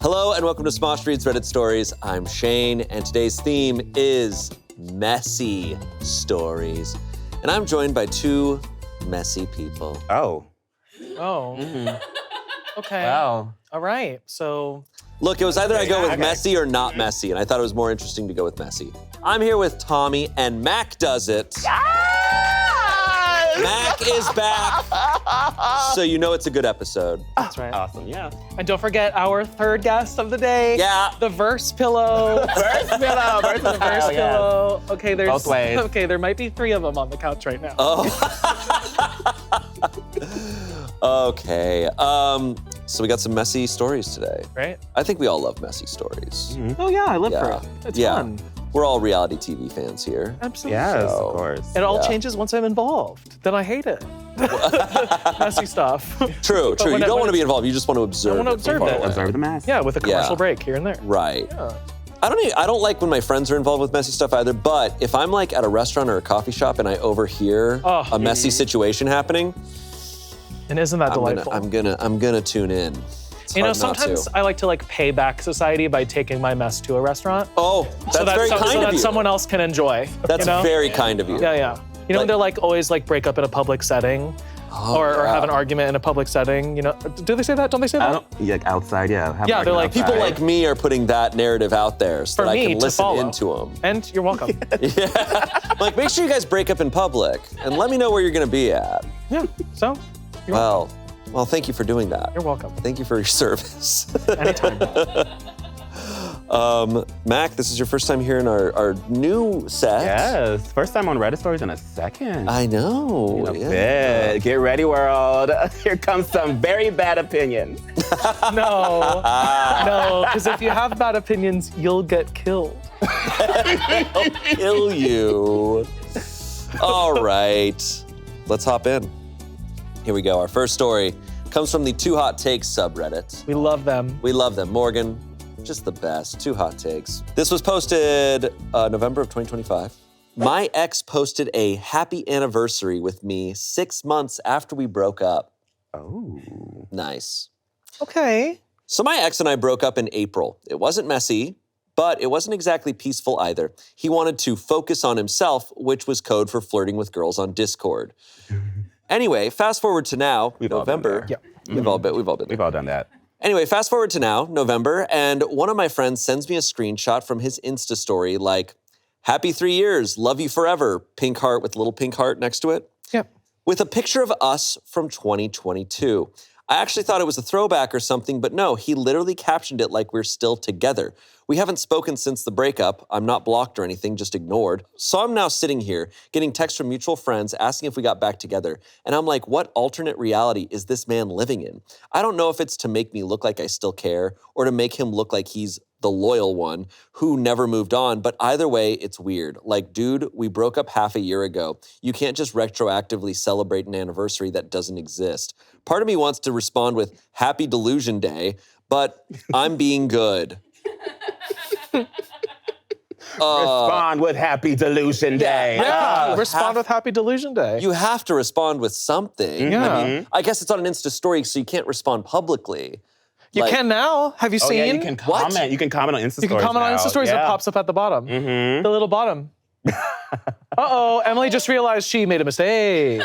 Hello and welcome to Smosh Reads Reddit Stories. I'm Shane and today's theme is messy stories. And I'm joined by two messy people. Oh. Okay. Wow. All right. So. Look, it was either I go with messy or not messy, and I thought it was more interesting to go with messy. I'm here with Tommy and MacDoesIt. Mac is back, so you know it's a good episode. That's right. Awesome, yeah. And don't forget our third guest of the day. Yeah. The verse pillow. Verse pillow, verse The verse pillow. Okay, there's Both ways. Okay, there might be 3 of them on the couch right now. Oh. Okay. So we got some messy stories today. Right? I think we all love messy stories. Oh yeah, I live for Yeah. it. It's Yeah. fun. We're all reality TV fans here. Absolutely. Yes, So- of course. It all Yeah. changes once I'm involved. Then I hate it. Messy stuff. True. But You when don't it- want to be involved. You just want to observe. I want to it from observe far it. away. Observe the mess. Yeah, with a commercial Yeah. break here and there. Right. Yeah. I don't like when my friends are involved with messy stuff either, but if I'm like at a restaurant or a coffee shop and I overhear a messy situation happening, And isn't that delightful? I'm gonna tune in. It's You know, hard not to. sometimes I like to pay back society by taking my mess to a restaurant. Oh, that's very kind so of that you. someone else can enjoy. That's you know? very kind of you. Yeah, yeah. You know, Like- they're always break up in a public setting, or have an argument in a public setting. You know, do they say that? Don't they say that? I don't, like outside, yeah. Have Yeah, they're like, People outside. like me are putting that narrative out there so For that I me can to listen follow. into them. And you're welcome. Like, make sure you guys break up in public and let me know where you're gonna be at. Yeah. So, Well, thank you for doing that. you're welcome. Thank you for your service. Anytime. Mac, this is your first time here in our new set. Yes, first time on Reddit Stories in a second. I know. In a yeah. bit. Get ready, world. Here comes some very bad opinions. No, no, because if you have bad opinions, you'll get killed. I'll kill you. All right, let's hop in. Here we go. Our first story comes from the Too Hot Takes subreddit. We love them. We love them. Morgan, just the best. Too Hot Takes. This was posted November of 2025. My ex posted a happy anniversary with me 6 months after we broke up. Oh. Nice. Okay. So my ex and I broke up in April. It wasn't messy, but it wasn't exactly peaceful either. He wanted to focus on himself, which was code for flirting with girls on Discord. Anyway, fast forward to now, We've all been November. there. We've all been there. We've all done that. Anyway, fast forward to now, November, and one of my friends sends me a screenshot from his Insta story like, happy 3 years, love you forever, pink heart with little pink heart next to it, Yep. with a picture of us from 2022. I actually thought it was a throwback or something, but no, he literally captioned it like we're still together. We haven't spoken since the breakup. I'm not blocked or anything, just ignored. So I'm now sitting here getting texts from mutual friends asking if we got back together. And I'm like, what alternate reality is this man living in? I don't know if it's to make me look like I still care or to make him look like he's the loyal one who never moved on, but either way, it's weird. Like, dude, we broke up half a year ago. You can't just retroactively celebrate an anniversary that doesn't exist. Part of me wants to respond with Happy Delusion Day, but I'm being good. Respond with Happy Delusion Day. Yeah. you Respond have- with Happy Delusion Day. You have to respond with something. Yeah. I mean, I guess it's on an Insta story, so you can't respond publicly. You Like- can now. Have you Oh, seen? yeah, you can comment. What? You can comment on Insta You can stories comment on now. Insta stories. Yeah. It pops up at the bottom. Mm-hmm. The little bottom. Uh-oh, Emily just realized she made a mistake.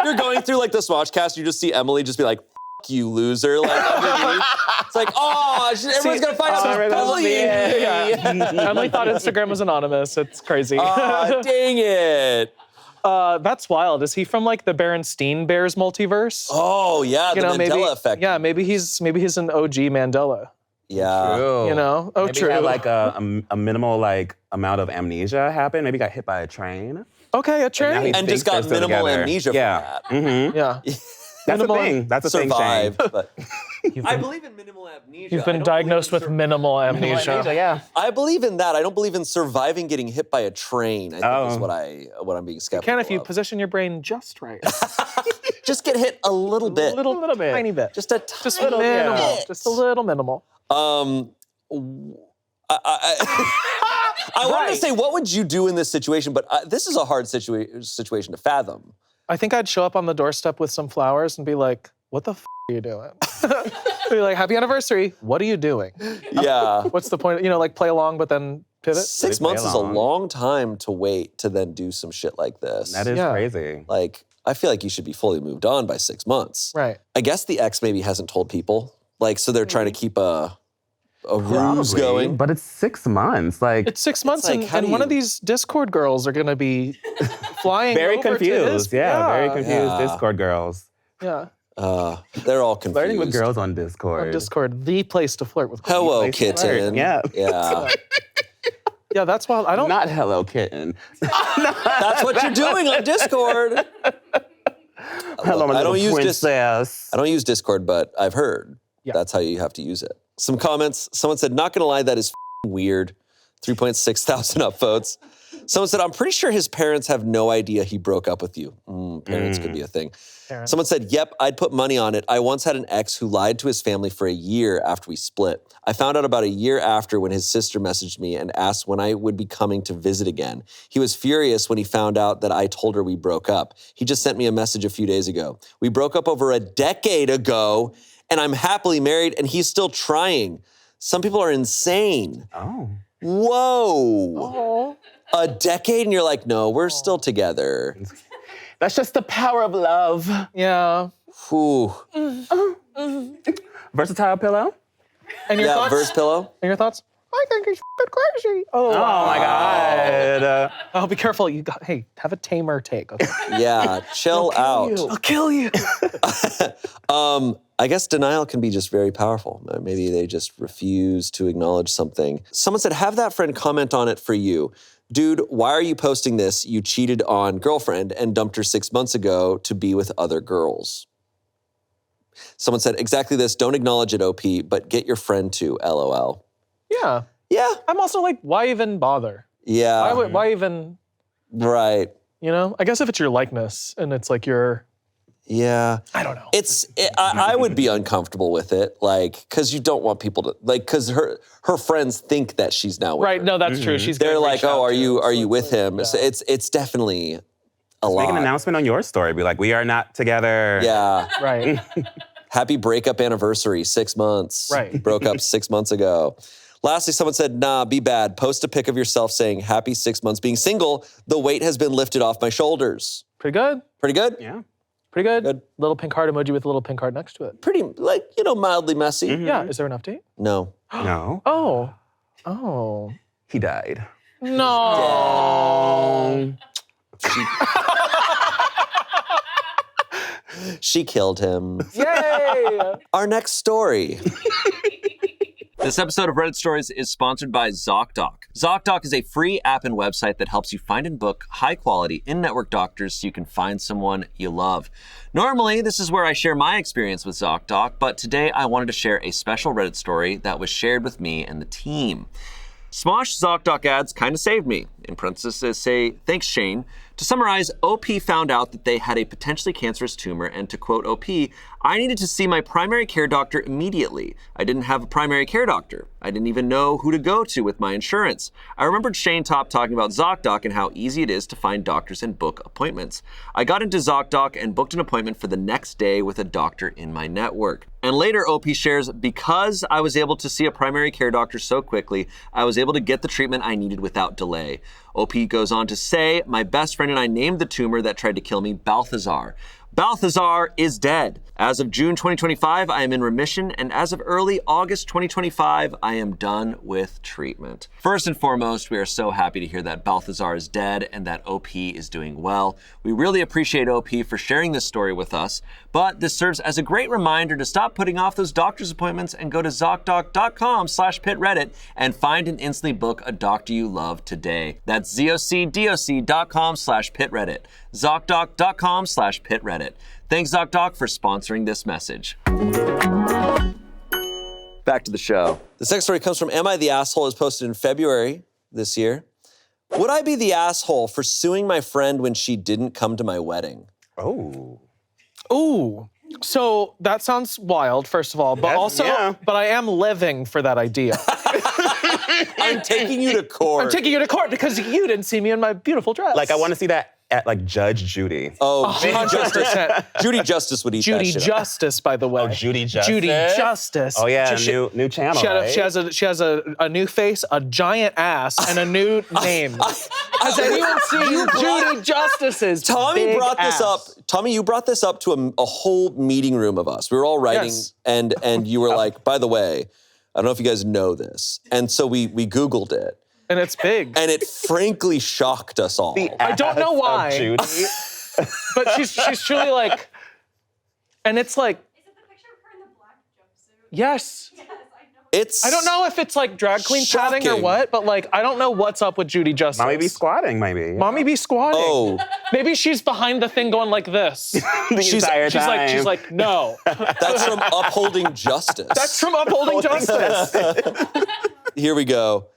You're going through like the Swatchcast, you just see Emily just be like, F you, loser. Like, underneath. It's like, oh, everyone's gonna find out who's everyone's bullying me. Yeah. Emily thought Instagram was anonymous. It's crazy. Aw, dang it. That's wild. Is he from like the Berenstein Bears multiverse? Oh, yeah, the Mandela maybe, effect. Yeah, maybe he's an OG Mandela. Yeah. True. You know? Oh, Maybe true. He had like a minimal like amount of amnesia happen. Maybe he got hit by a train. Okay, a now train. he- And just got Thinks they're still minimal together. amnesia Yeah. from that. Yeah. That's Minimal- a thing. That's a thing, Survived, Shane. but You've I been, believe in minimal amnesia. you've I been don't diagnosed believe with in minimal Amnesia, amnesia. yeah. I believe in that. I don't believe in surviving getting hit by a train. I think is Oh. what I'm being skeptical Can if you of. position your brain just right. Just get hit a little bit. little bit. Tiny bit. Just a Just tiny minimal. bit. Just a little minimal. I wanted to Right. say, what would you do in this situation? But this is a hard situation to fathom. I think I'd show up on the doorstep with some flowers and be like, what the are you doing? Be like, happy anniversary. What are you doing? Yeah. What's the point? You know, like play along, but then pivot. 6 months is a long time to wait to then do some shit like this. That is crazy. Like, I feel like you should be fully moved on by 6 months. Right. I guess the ex maybe hasn't told people. Like, so they're trying to keep a ruse going. But it's 6 months. Like, It's 6 months, like, how do and one you- of these Discord girls are gonna be flying very over confused. to his, Very confused. Yeah. Discord girls. Yeah. They're all confused. Flirting with girls on Discord. On Discord, the place to flirt with. Hello, Place to flirt. kitten. Yeah. Yeah. Yeah, that's wild. I don't. Not hello, kitten. That's what you're doing on Discord. Hello, my I don't little use princess. I don't use Discord, but I've heard Yeah. that's how you have to use it. Some comments. Someone said, not gonna lie, that is weird. 3.6 thousand upvotes. Someone said, I'm pretty sure his parents have no idea he broke up with you. Parents could be a thing. Parents. Someone said, yep, I'd put money on it. I once had an ex who lied to his family for a year after we split. I found out about a year after when his sister messaged me and asked when I would be coming to visit again. He was furious when he found out that I told her we broke up. He just sent me a message a few days ago. We broke up over a decade ago, and I'm happily married, and he's still trying. Some people are insane. Oh. Whoa. Oh. A decade, and you're like, no, we're still together. That's just the power of love. Yeah. Whew. Versatile pillow? And your Yeah, thoughts? verse pillow. And your thoughts? I think he's crazy. Oh my God. Oh, be careful. Hey, have a tamer take. Okay? Yeah, chill out. I'll kill you. I guess denial can be just very powerful. Maybe they just refuse to acknowledge something. Someone said, have that friend comment on it for you. Dude, why are you posting this? You cheated on girlfriend and dumped her 6 months ago to be with other girls. Someone said, exactly this. Don't acknowledge it, OP, but get your friend to, LOL. Yeah. Yeah. I'm also like, why even bother? Yeah. Why even, Right. you know? I guess if it's your likeness and it's like your, Yeah. I don't know. I would be uncomfortable with it, like, because you don't want people to, like, because her friends think that she's now with Right, her. no, that's true. She's They're getting like, reached out oh, are to. you with him? Yeah. So it's definitely a lot. Make an announcement on your story. Be like, we are not together. Yeah. Right. Happy breakup anniversary, 6 months. Right. Broke up 6 months ago. Lastly, someone said, nah, be bad. Post a pic of yourself saying, happy 6 months being single. The weight has been lifted off my shoulders. Pretty good. Pretty good? Yeah. Pretty good. Good. Little pink heart emoji with a little pink heart next to it. Pretty, like, mildly messy. Yeah. Is there an update? No. No. Oh. Oh. He died. No. She killed him. Yay. Our next story. This episode of Reddit Stories is sponsored by ZocDoc. ZocDoc is a free app and website that helps you find and book high-quality in-network doctors so you can find someone you love. Normally, this is where I share my experience with ZocDoc, but today I wanted to share a special Reddit story that was shared with me and the team. Smosh ZocDoc ads kind of saved me. In parentheses, say, thanks, Shane. To summarize, OP found out that they had a potentially cancerous tumor, and to quote OP, I needed to see my primary care doctor immediately. I didn't have a primary care doctor. I didn't even know who to go to with my insurance. I remembered Shane talking about ZocDoc and how easy it is to find doctors and book appointments. I got into ZocDoc and booked an appointment for the next day with a doctor in my network. And later, OP shares, because I was able to see a primary care doctor so quickly, I was able to get the treatment I needed without delay. OP goes on to say, my best friend and I named the tumor that tried to kill me Balthazar. Balthazar is dead. As of June 2025, I am in remission, and as of early August 2025, I am done with treatment. First and foremost, we are so happy to hear that Balthazar is dead and that OP is doing well. We really appreciate OP for sharing this story with us, but this serves as a great reminder to stop putting off those doctor's appointments and go to ZocDoc.com/pitreddit and find and instantly book a doctor you love today. That's ZocDoc.com/pitreddit. ZocDoc.com/pitreddit. Thanks, ZocDoc, for sponsoring this message. Back to the show. This next story comes from Am I the Asshole? Is posted in February this year. Would I be the asshole for suing my friend when she didn't come to my wedding? Oh. Ooh. So that sounds wild, first of all, but but I am living for that idea. I'm taking you to court. I'm taking you to court because you didn't see me in my beautiful dress. Like, I want to see that at like Judge Judy. Oh, Judy 100%. Justice. Judy Justice would eat Judy that shit. Justice, by the way. Oh, Judy Justice. Judy Justice. Oh yeah, She- new channel. She has a new face, a giant ass, and a new name. Has anyone seen Judy Justice's Tommy big brought this ass? up. Tommy, you brought this up to a whole meeting room of us. We were all writing, Yes. and you were like, by the way, I don't know if you guys know this. And so we Googled it. And it's big. And it frankly shocked us all. I don't know why. Of Judy. But she's truly like, and it's like, Is it the picture of her in the black jumpsuit? yes. Yes, I know. It's I don't know if it's like drag queen padding or shocking. what, but like, I don't know what's up with Judy Justice. Mommy be squatting, maybe. Mommy be squatting. Oh, Maybe she's behind the thing going like this. the she's- entire She's time. like, no. that's from Upholding Justice. That's from Upholding Justice. Here we go.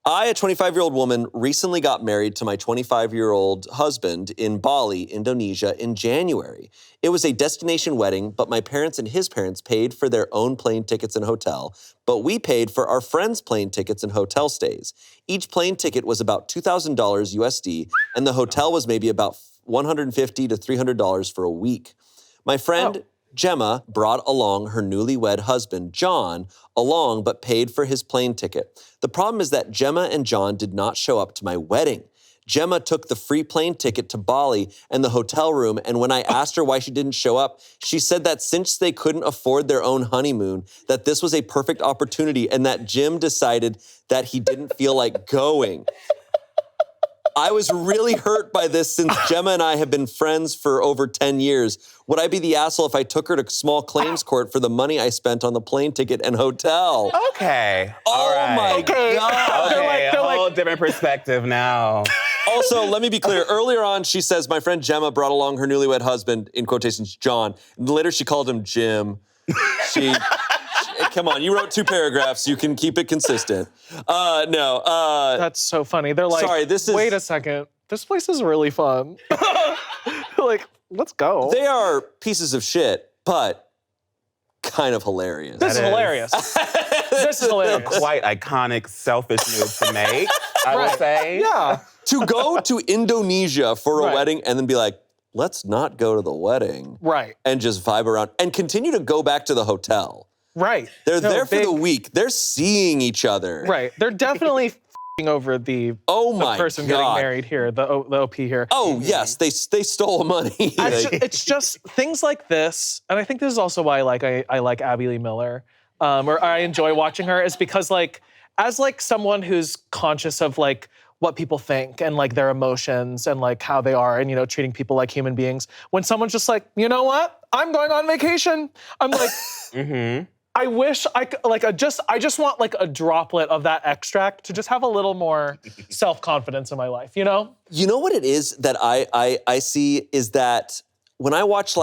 I, a 25-year-old woman, recently got married to my 25-year-old husband in Bali, Indonesia, in January. It was a destination wedding, but my parents and his parents paid for their own plane tickets and hotel, but we paid for our friends' plane tickets and hotel stays. Each plane ticket was about $2,000 USD, and the hotel was maybe about $150 to $300 for a week. My friend Gemma brought along her newlywed husband, John, along but paid for his plane ticket. The problem is that Gemma and John did not show up to my wedding. Gemma took the free plane ticket to Bali and the hotel room, and when I asked her why she didn't show up, she said that since they couldn't afford their own honeymoon, that this was a perfect opportunity and that Jim decided that he didn't feel like going. I was really hurt by this since Gemma and I have been friends for over 10 years. Would I be the asshole if I took her to small claims court for the money I spent on the plane ticket and hotel? Okay. Oh All right. my Okay. God. Okay, They're a like- whole different perspective now. Also, let me be clear. Earlier on, she says, my friend Gemma brought along her newlywed husband, in quotations, John. And later, she called him Jim. Come on, you wrote 2 paragraphs. You can keep it consistent. No. That's so funny. They're like, Sorry, this is- wait a second. This place is really fun. Like, let's go. They are pieces of shit, but kind of hilarious. This is That is- hilarious. This is hilarious. Quite iconic, selfish move to make, I would say. Yeah. To go to Indonesia for a Right. wedding and then be like, let's not go to the wedding Right. and just vibe around and continue to go back to the hotel. Right. They're No, there for big- the week. They're seeing each other. Right. They're definitely f***ing over the Oh my person God. getting married here, the OP here. Oh yes, they stole money. It's just things like this, and I think this is also why I like Abby Lee Miller, or I enjoy watching her, is because like as like someone who's conscious of like what people think and like their emotions and like how they are and treating people like human beings. When someone's just like, you know what, I'm going on vacation, I'm like, I wish I could, like I just want like a droplet of that extract to just have a little more self-confidence in my life, You know what it is that I see is that when I watch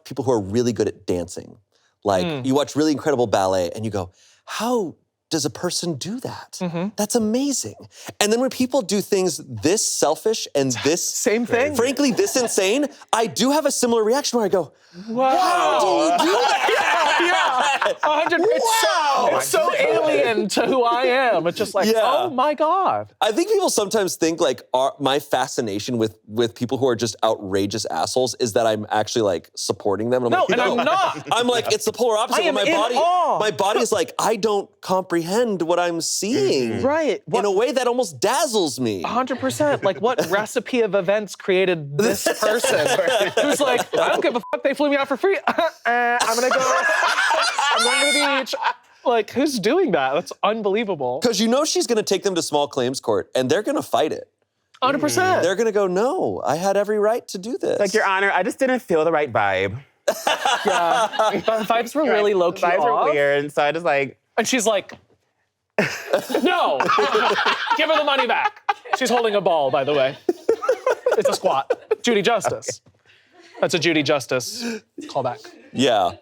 people who are really good at dancing, like you watch really incredible ballet and you go, how does a person do that? That's amazing. And then when people do things this selfish and this Same thing. frankly this insane, I do have a similar reaction where I go, Wow. how do you do that? Yeah, 100. It's so alien to who I am. It's just like, Yeah. oh my God. I think people sometimes think like my fascination with people who are just outrageous assholes is that I'm actually like supporting them. And I'm No, like, and I'm not. I'm like, it's the polar opposite. I am Where in awe. my body is like, I don't comprehend what I'm seeing. Right. In a way that almost dazzles me. 100%. Like, what recipe of events created this person who's like, I don't give a fuck, they flew me out for free. I'm gonna go. I'm going to the beach. Like, who's doing that? That's unbelievable. Because she's gonna take them to small claims court and they're gonna fight it. 100%. They're gonna go, no, I had every right to do this. Like, Your Honor, I just didn't feel the right vibe. Yeah. The vibes were really low key Vibes off. were weird, and so I just like, And she's like, no, give her the money back. She's holding a ball, by the way. It's a squat. Judy Justice. That's a Judy Justice callback. Yeah.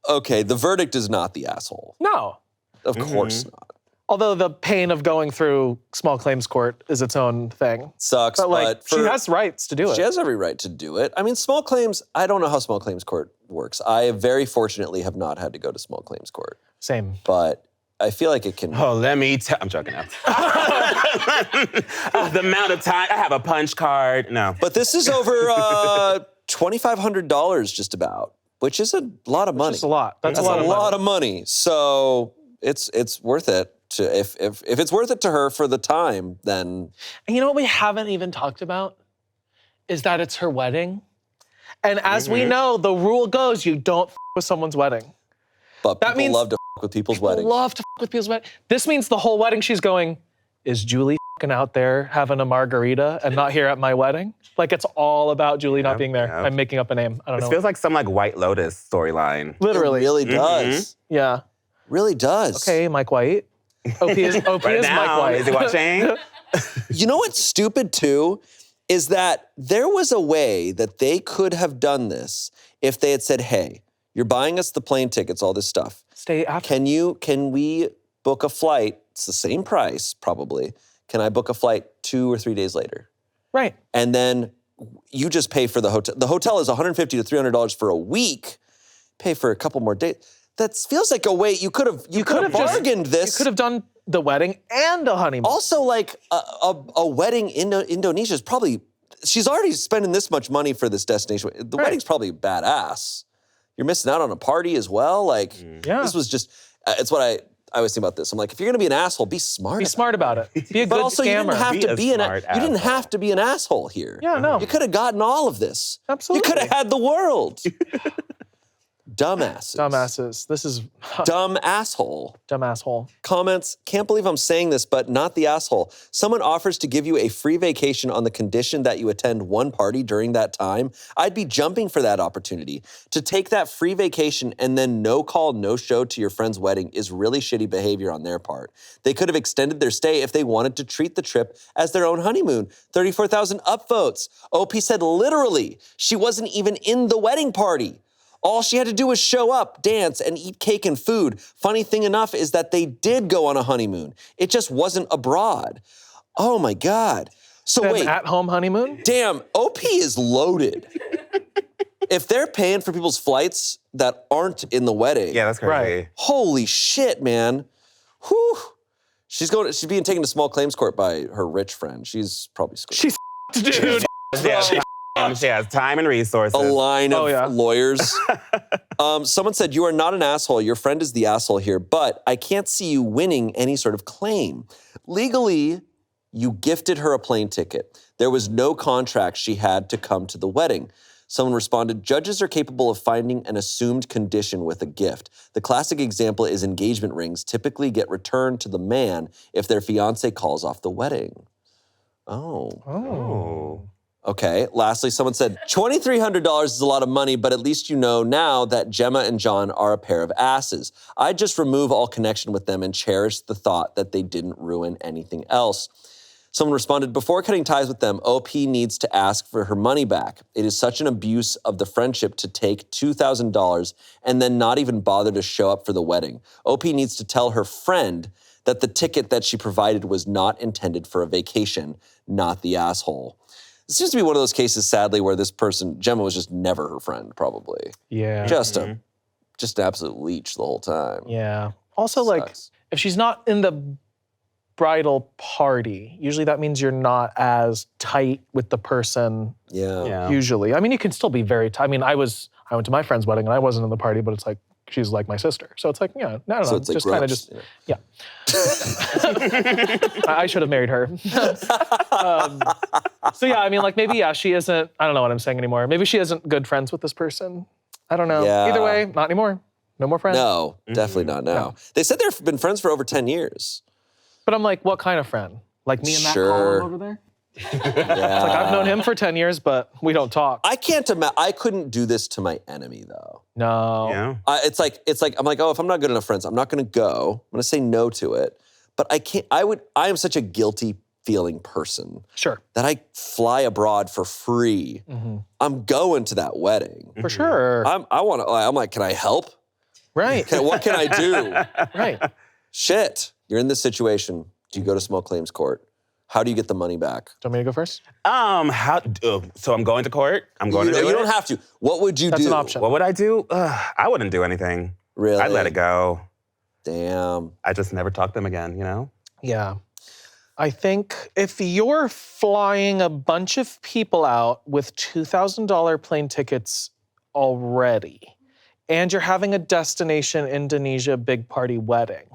Okay, the verdict is not the asshole. No. Of course not. Although the pain of going through small claims court is its own thing. Sucks, But like, but she has rights to do it. She has every right to do it. I mean, small claims, I don't know how small claims court works. I very fortunately have not had to go to small claims court. Same. But I feel like it can. Oh, let me tell. I'm joking. The amount of time. I have a punch card. No. But this is over $2,500 just about, which is a lot of money. That's a lot. That's That's a lot of money. So it's worth it to if it's worth it to her for the time, then. And you know what we haven't even talked about is that it's her wedding. And as we know, the rule goes, you don't with someone's wedding. But That people means love to with people's weddings. Love to with people's wedding. This means the whole wedding she's going, is Julie out there having a margarita and not here at my wedding? Like it's all about Julie not being there. yeah. I'm making up a name. I don't know. This feels like some like White Lotus storyline. Literally. It really does. Yeah. Really does. Okay, Mike White. OP is Right Mike now, White. is he watching? You know what's stupid too? Is that there was a way that they could have done this if they had said, hey, you're buying us the plane tickets, all this stuff. Stay after. Can we book a flight? It's the same price, probably. Can I book a flight 2 or 3 days later? Right. And then you just pay for the hotel. The hotel is $150 to $300 for a week. Pay for a couple more days. That feels like a way you could have bargained this. You could have done the wedding and a honeymoon. Also, like a wedding in Indonesia is probably, she's already spending this much money for this destination. The wedding's probably badass. You're missing out on a party as well. Like, this was just, it's what I always think about this. I'm like, if you're gonna be an asshole, be smart. Be smart about it. Be a But good also, scammer. you didn't have to be you didn't have to be an asshole here. Yeah, no. You could have gotten all of this. Absolutely. You could have had the world. Dumbasses. Dumbasses. This is Dumb asshole. dumb asshole. Comments, can't believe I'm saying this, but not the asshole. Someone offers to give you a free vacation on the condition that you attend one party during that time. I'd be jumping for that opportunity. To take that free vacation and then no call, no show to your friend's wedding is really shitty behavior on their part. They could have extended their stay if they wanted to treat the trip as their own honeymoon. 34,000 upvotes. OP said literally, she wasn't even in the wedding party. All she had to do was show up, dance, and eat cake and food. Funny thing enough is that they did go on a honeymoon. It just wasn't abroad. Oh my God. So An wait, at-home honeymoon? damn, OP is loaded. If they're paying for people's flights that aren't in the wedding, Yeah, that's crazy. Right. holy shit, man. Whew. She's being taken to small claims court by her rich friend. She's probably screwed. She's dude. She has time and resources. A line of yeah. lawyers. Someone said, you are not an asshole. Your friend is the asshole here, but I can't see you winning any sort of claim. Legally, you gifted her a plane ticket. There was no contract she had to come to the wedding. Someone responded, judges are capable of finding an assumed condition with a gift. The classic example is engagement rings typically get returned to the man if their fiance calls off the wedding. Oh. Okay, lastly, someone said, $2,300 is a lot of money, but at least you know now that Gemma and John are a pair of asses. I'd just remove all connection with them and cherish the thought that they didn't ruin anything else. Someone responded, before cutting ties with them, OP needs to ask for her money back. It is such an abuse of the friendship to take $2,000 and then not even bother to show up for the wedding. OP needs to tell her friend that the ticket that she provided was not intended for a vacation, not the asshole. It seems to be one of those cases, sadly, where this person, Gemma, was just never her friend, probably. Yeah. Just an absolute leech the whole time. Yeah. Also, like, Sucks. if she's not in the bridal party, usually that means you're not as tight with the person. Yeah. Usually. I mean, you can still be very tight. I mean, I went to my friend's wedding and I wasn't in the party, but it's like, she's like my sister. So it's like, yeah, I don't know. So it's like just kind of gross, just, yeah. I should have married her. So yeah, I mean, like maybe, yeah, she isn't, I don't know what I'm saying anymore. Maybe she isn't good friends with this person. I don't know. Yeah. Either way, not anymore. No more friends. No, definitely not now. No. They said they've been friends for over 10 years. But I'm like, what kind of friend? Like me and that Sure. Colin over there? Yeah. Like I've known him for 10 years, but we don't talk. I can't imagine. I couldn't do this to my enemy, though. No. Yeah. It's like I'm like, oh, if I'm not good enough friends, I'm not going to go. I'm going to say no to it. But I can't. I am such a guilty feeling person Sure. that I fly abroad for free. I'm going to that wedding. For sure. I'm like, can I help? Right. What can I do? Right. Shit, you're in this situation. Do you go to small claims court? How do you get the money back? Do you want me to go first? So I'm going to court? I'm going to do You it? don't have to. What would you That's do? an option. What would I do? I wouldn't do anything. Really? I'd let it go. Damn. I just never talked to them again, you know? Yeah. I think if you're flying a bunch of people out with $2,000 plane tickets already, and you're having a destination Indonesia big party wedding,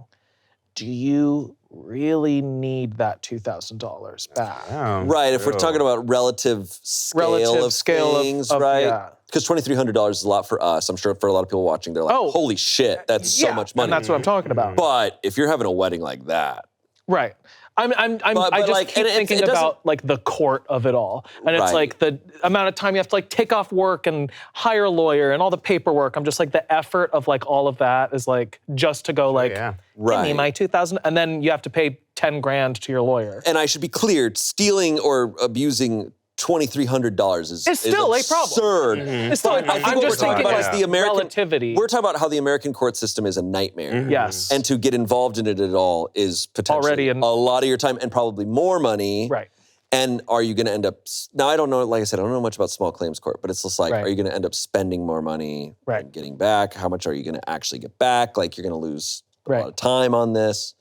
do you really need that $2,000 back? Damn, Right, if we're true. talking about relative scale of things, right? Yeah. Because $2,300 is a lot for us. I'm sure for a lot of people watching, they're like, Oh. holy shit, that's so Yeah, much money. And that's what I'm talking about. But if you're having a wedding like that, Right. I just like, keep and it thinking doesn't- about like the court of it all. And it's Right. like the amount of time you have to like take off work and hire a lawyer and all the paperwork. I'm just like the effort of like all of that is like just to go like, Yeah. give right. me my 2,000, and then you have to pay 10 grand to your lawyer. And I should be clear, stealing or abusing $2,300 is It's still a problem. absurd. It's still, I think I'm what we're just talking thinking about like is the American relativity. We're talking about how the American court system is a nightmare. Yes. And to get involved in it at all is potentially Already a lot of your time and probably more money. Right. And are you going to end up, now I don't know, like I said, I don't know much about small claims court, but it's just like, Right. are you going to end up spending more money Right. and getting back? How much are you going to actually get back? Like you're going to lose a Right. lot of time on this.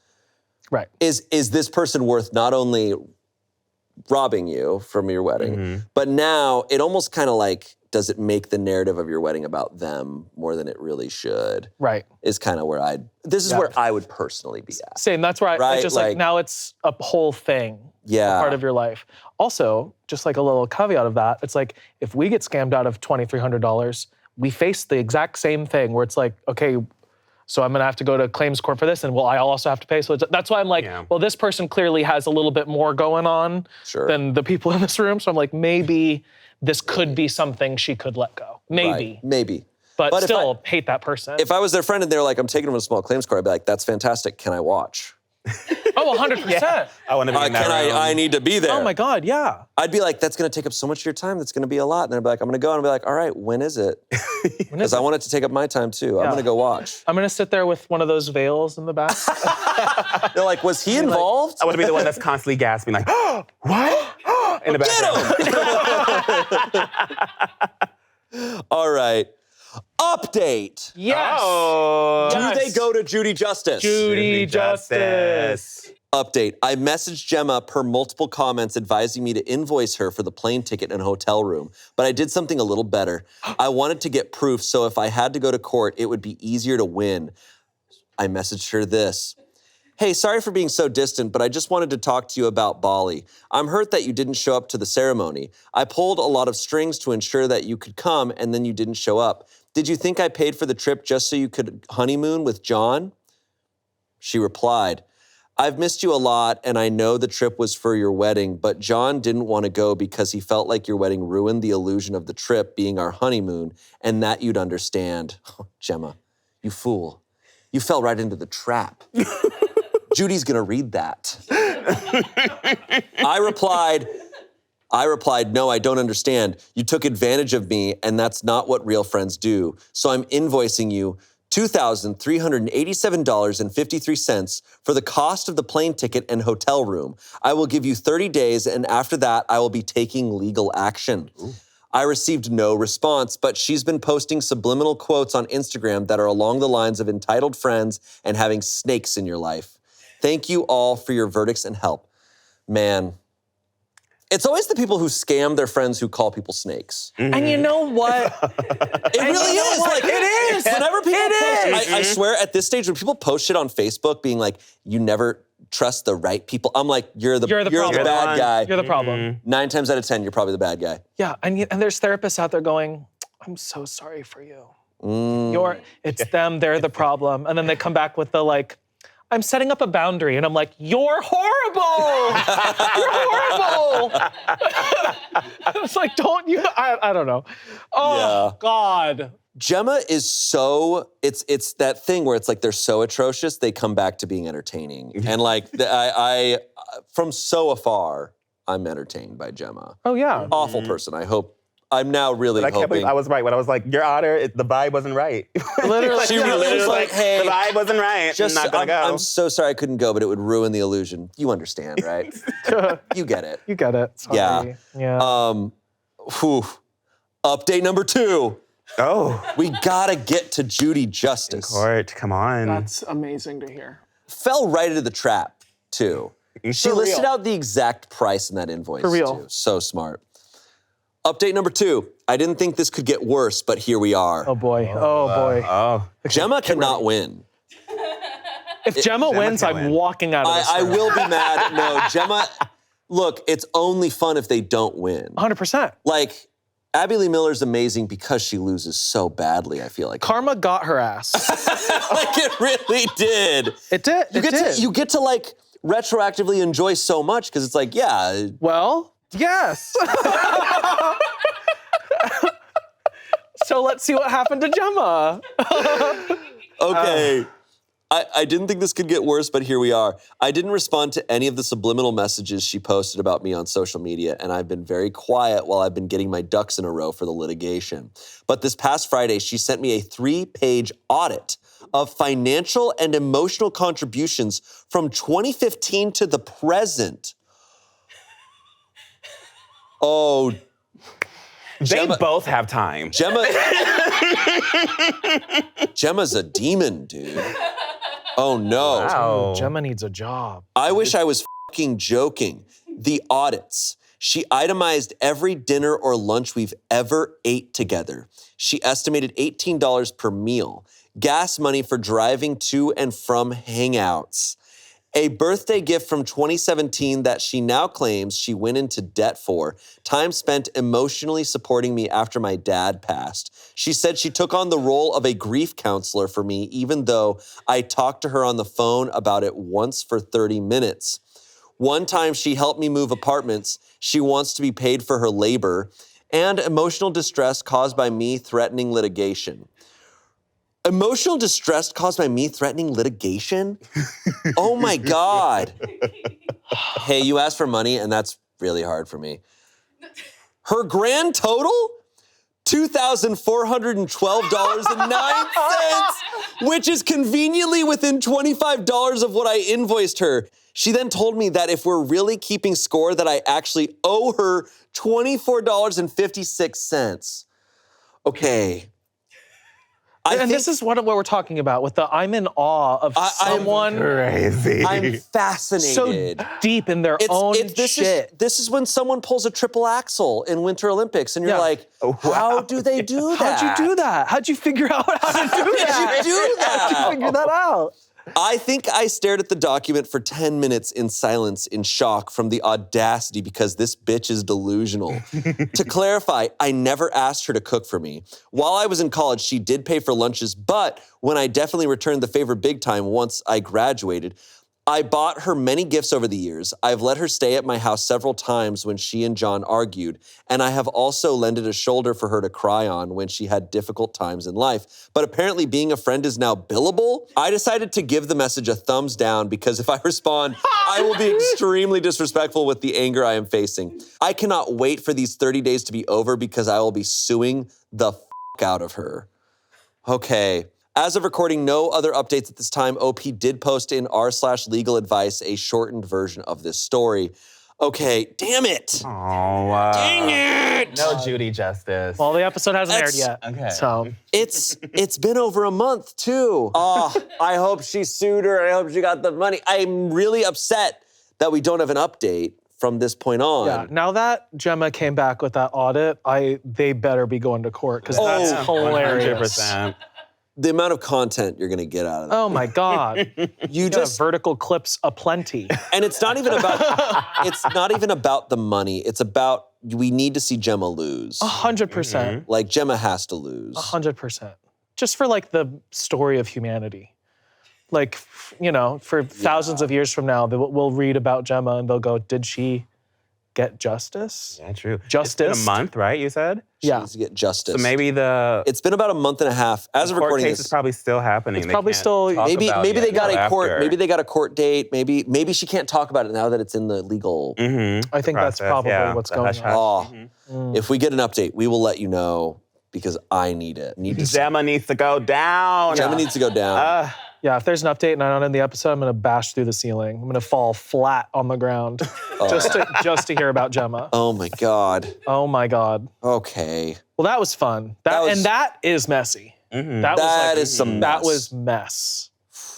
Right. Is this person worth not only robbing you from your wedding, but now it almost kind of like, does it make the narrative of your wedding about them more than it really should? Right. Is kind of where this is Yeah. where I would personally be at. Same. That's where I Right, just like like- now it's a whole thing. Yeah. A part of your life. Also, just like a little caveat of that, it's like if we get scammed out of $2,300, we face the exact same thing where it's like, okay, so I'm gonna have to go to claims court for this, and well, I also have to pay. So that's why I'm like, Yeah. well, this person clearly has a little bit more going on Sure. than the people in this room. So I'm like, maybe this could be something she could let go. Maybe. Right, maybe. But if still, hate that person. If I was their friend and they're like, I'm taking them to a small claims court, I'd be like, that's fantastic. Can I watch? Oh, 100%. I want to be in that room. I need to be there. Oh my God, yeah. I'd be like, that's going to take up so much of your time. That's going to be a lot. And I'd be like, I'm going to go. And I'd be like, all right, when is it? Because I want it to take up my time too. I'm Yeah. going to go watch. I'm gonna sit there with one of those veils in the back. They're like, was he involved? I want to be the one that's constantly gasping, like, oh, what? In the background. All right. Update. Yes. Oh. Do Yes. they go to Judy Justice? Judy Justice. Update. I messaged Gemma per multiple comments advising me to invoice her for the plane ticket and hotel room, but I did something a little better. I wanted to get proof, so if I had to go to court, it would be easier to win. I messaged her this. Hey, sorry for being so distant, but I just wanted to talk to you about Bali. I'm hurt that you didn't show up to the ceremony. I pulled a lot of strings to ensure that you could come, and then you didn't show up. Did you think I paid for the trip just so you could honeymoon with John? She replied, I've missed you a lot, and I know the trip was for your wedding, but John didn't want to go because he felt like your wedding ruined the illusion of the trip being our honeymoon, and that you'd understand. Oh, Gemma, you fool. You fell right into the trap. Judy's gonna read that. I replied, no, I don't understand. You took advantage of me, and that's not what real friends do. So I'm invoicing you $2,387.53 for the cost of the plane ticket and hotel room. I will give you 30 days, and after that, I will be taking legal action. Ooh. I received no response, but she's been posting subliminal quotes on Instagram that are along the lines of entitled friends and having snakes in your life. Thank you all for your verdicts and help. Man, it's always the people who scam their friends who call people snakes. And you know what? It really is. Like, it is. Whenever people post, is. I swear at this stage, when people post shit on Facebook being like, you never trust the right people, I'm like, you're the problem. bad guy. You're the problem. 9 times out of 10, you're probably the bad guy. Yeah, and there's therapists out there going, I'm so sorry for you. It's them, they're the problem. And then they come back with the like, I'm setting up a boundary. And I'm like, you're horrible. You're horrible. It's like, don't you? I don't know. Oh, Yeah. God. Gemma is so, it's that thing where it's like they're so atrocious, they come back to being entertaining. And like, I from so afar, I'm entertained by Gemma. Oh, yeah. Awful person. I hope, I'm now really But I can't believe hoping. I was right when I was like, Your Honor, the vibe wasn't right. Literally. She really was like, hey, the vibe wasn't right. just, I'm not gonna go. I'm so sorry I couldn't go, but it would ruin the illusion. You understand, right? You get it. You get it. Sorry. Yeah. Yeah. Update number 2. Oh, We gotta get to Judy Justice. Court, come on. That's amazing to hear. Fell right into the trap, too. She For listed real. out the exact price in that invoice, For real. too. So smart. Update number 2. I didn't think this could get worse, but here we are. Oh boy. Oh boy. Oh. Gemma cannot win. If Gemma wins, can't I'm win. walking out of this I room. will be mad. No, Gemma, look, it's only fun if they don't win. 100%. Like, Abigail Miller's amazing because she loses so badly, I feel like. Karma got her ass. Like, it really did. It did. You get to like retroactively enjoy so much because it's like, yeah, Well, yes. So let's see what happened to Gemma. okay. I didn't think this could get worse, but here we are. I didn't respond to any of the subliminal messages she posted about me on social media, and I've been very quiet while I've been getting my ducks in a row for the litigation. But this past Friday, she sent me a 3-page audit of financial and emotional contributions from 2015 to the present. Oh, They both have time. Gemma's a demon, dude. Oh no. Wow. Gemma needs a job. I wish I was fucking joking. The audits. She itemized every dinner or lunch we've ever ate together. She estimated $18 per meal. Gas money for driving to and from hangouts. A birthday gift from 2017 that she now claims she went into debt for. Time spent emotionally supporting me after my dad passed. She said she took on the role of a grief counselor for me, even though I talked to her on the phone about it once for 30 minutes. One time she helped me move apartments. She wants to be paid for her labor. And emotional distress caused by me threatening litigation. Emotional distress caused by me threatening litigation? Oh my God. Hey, you asked for money, and that's really hard for me. Her grand total? $2,412.09, which is conveniently within $25 of what I invoiced her. She then told me that if we're really keeping score, that I actually owe her $24.56. Okay. This is what we're talking about with the I'm in awe of someone Crazy. I'm fascinated. so deep in their own shit. This is when someone pulls a triple axel in Winter Olympics, and you're Yeah. like, how do they do that? How'd you do that? How'd you figure out how to do that? How'd you do that? How'd you figure that out? I think I stared at the document for 10 minutes in silence, in shock from the audacity because this bitch is delusional. To clarify, I never asked her to cook for me. While I was in college, she did pay for lunches, but when I definitely returned the favor big time once I graduated, I bought her many gifts over the years. I've let her stay at my house several times when she and John argued, and I have also lended a shoulder for her to cry on when she had difficult times in life. But apparently being a friend is now billable. I decided to give the message a thumbs down because if I respond, I will be extremely disrespectful with the anger I am facing. I cannot wait for these 30 days to be over because I will be suing the out of her. Okay. As of recording, no other updates at this time. OP did post in r/legal advice a shortened version of this story. Okay, damn it. Oh, Dang it. No Judy Justice. Well, the episode hasn't aired That's- yet. okay. So It's been over a month too. Oh, I hope she sued her. I hope she got the money. I'm really upset that we don't have an update from this point on. yeah, now that Gemma came back with that audit, they better be going to court because that's Oh, hilarious. 100%. The amount of content you're gonna get out of it. Oh my God. You Yeah, just vertical clips aplenty. and it's not even about the money. It's about we need to see Gemma lose. 100%. Like Gemma has to lose. 100%. Just for like the story of humanity. Like, for thousands of years from now, we'll read about Gemma and they'll go, did she get justice? Yeah, true. Justice? It's been a month, right, you said? She Yeah. needs to get justice. So maybe It's been about a month and a half. As of court recording case this, is probably still happening. It's They probably can't still- talk maybe about maybe it they got until a court. after. Maybe they got a court date. Maybe she can't talk about it now that it's in the legal. I think that's Process, probably yeah, what's the going hush-hush. on. Oh, if we get an update, we will let you know because I need it. Gemma needs to go down. Gemma needs to go down. Yeah, if there's an update and I'm not in the episode, I'm gonna bash through the ceiling. I'm gonna fall flat on the ground just to hear about Gemma. Oh my God. Oh my God. Okay. Well, that was fun. And that is messy. Mm-hmm. That is some mess. That was mess.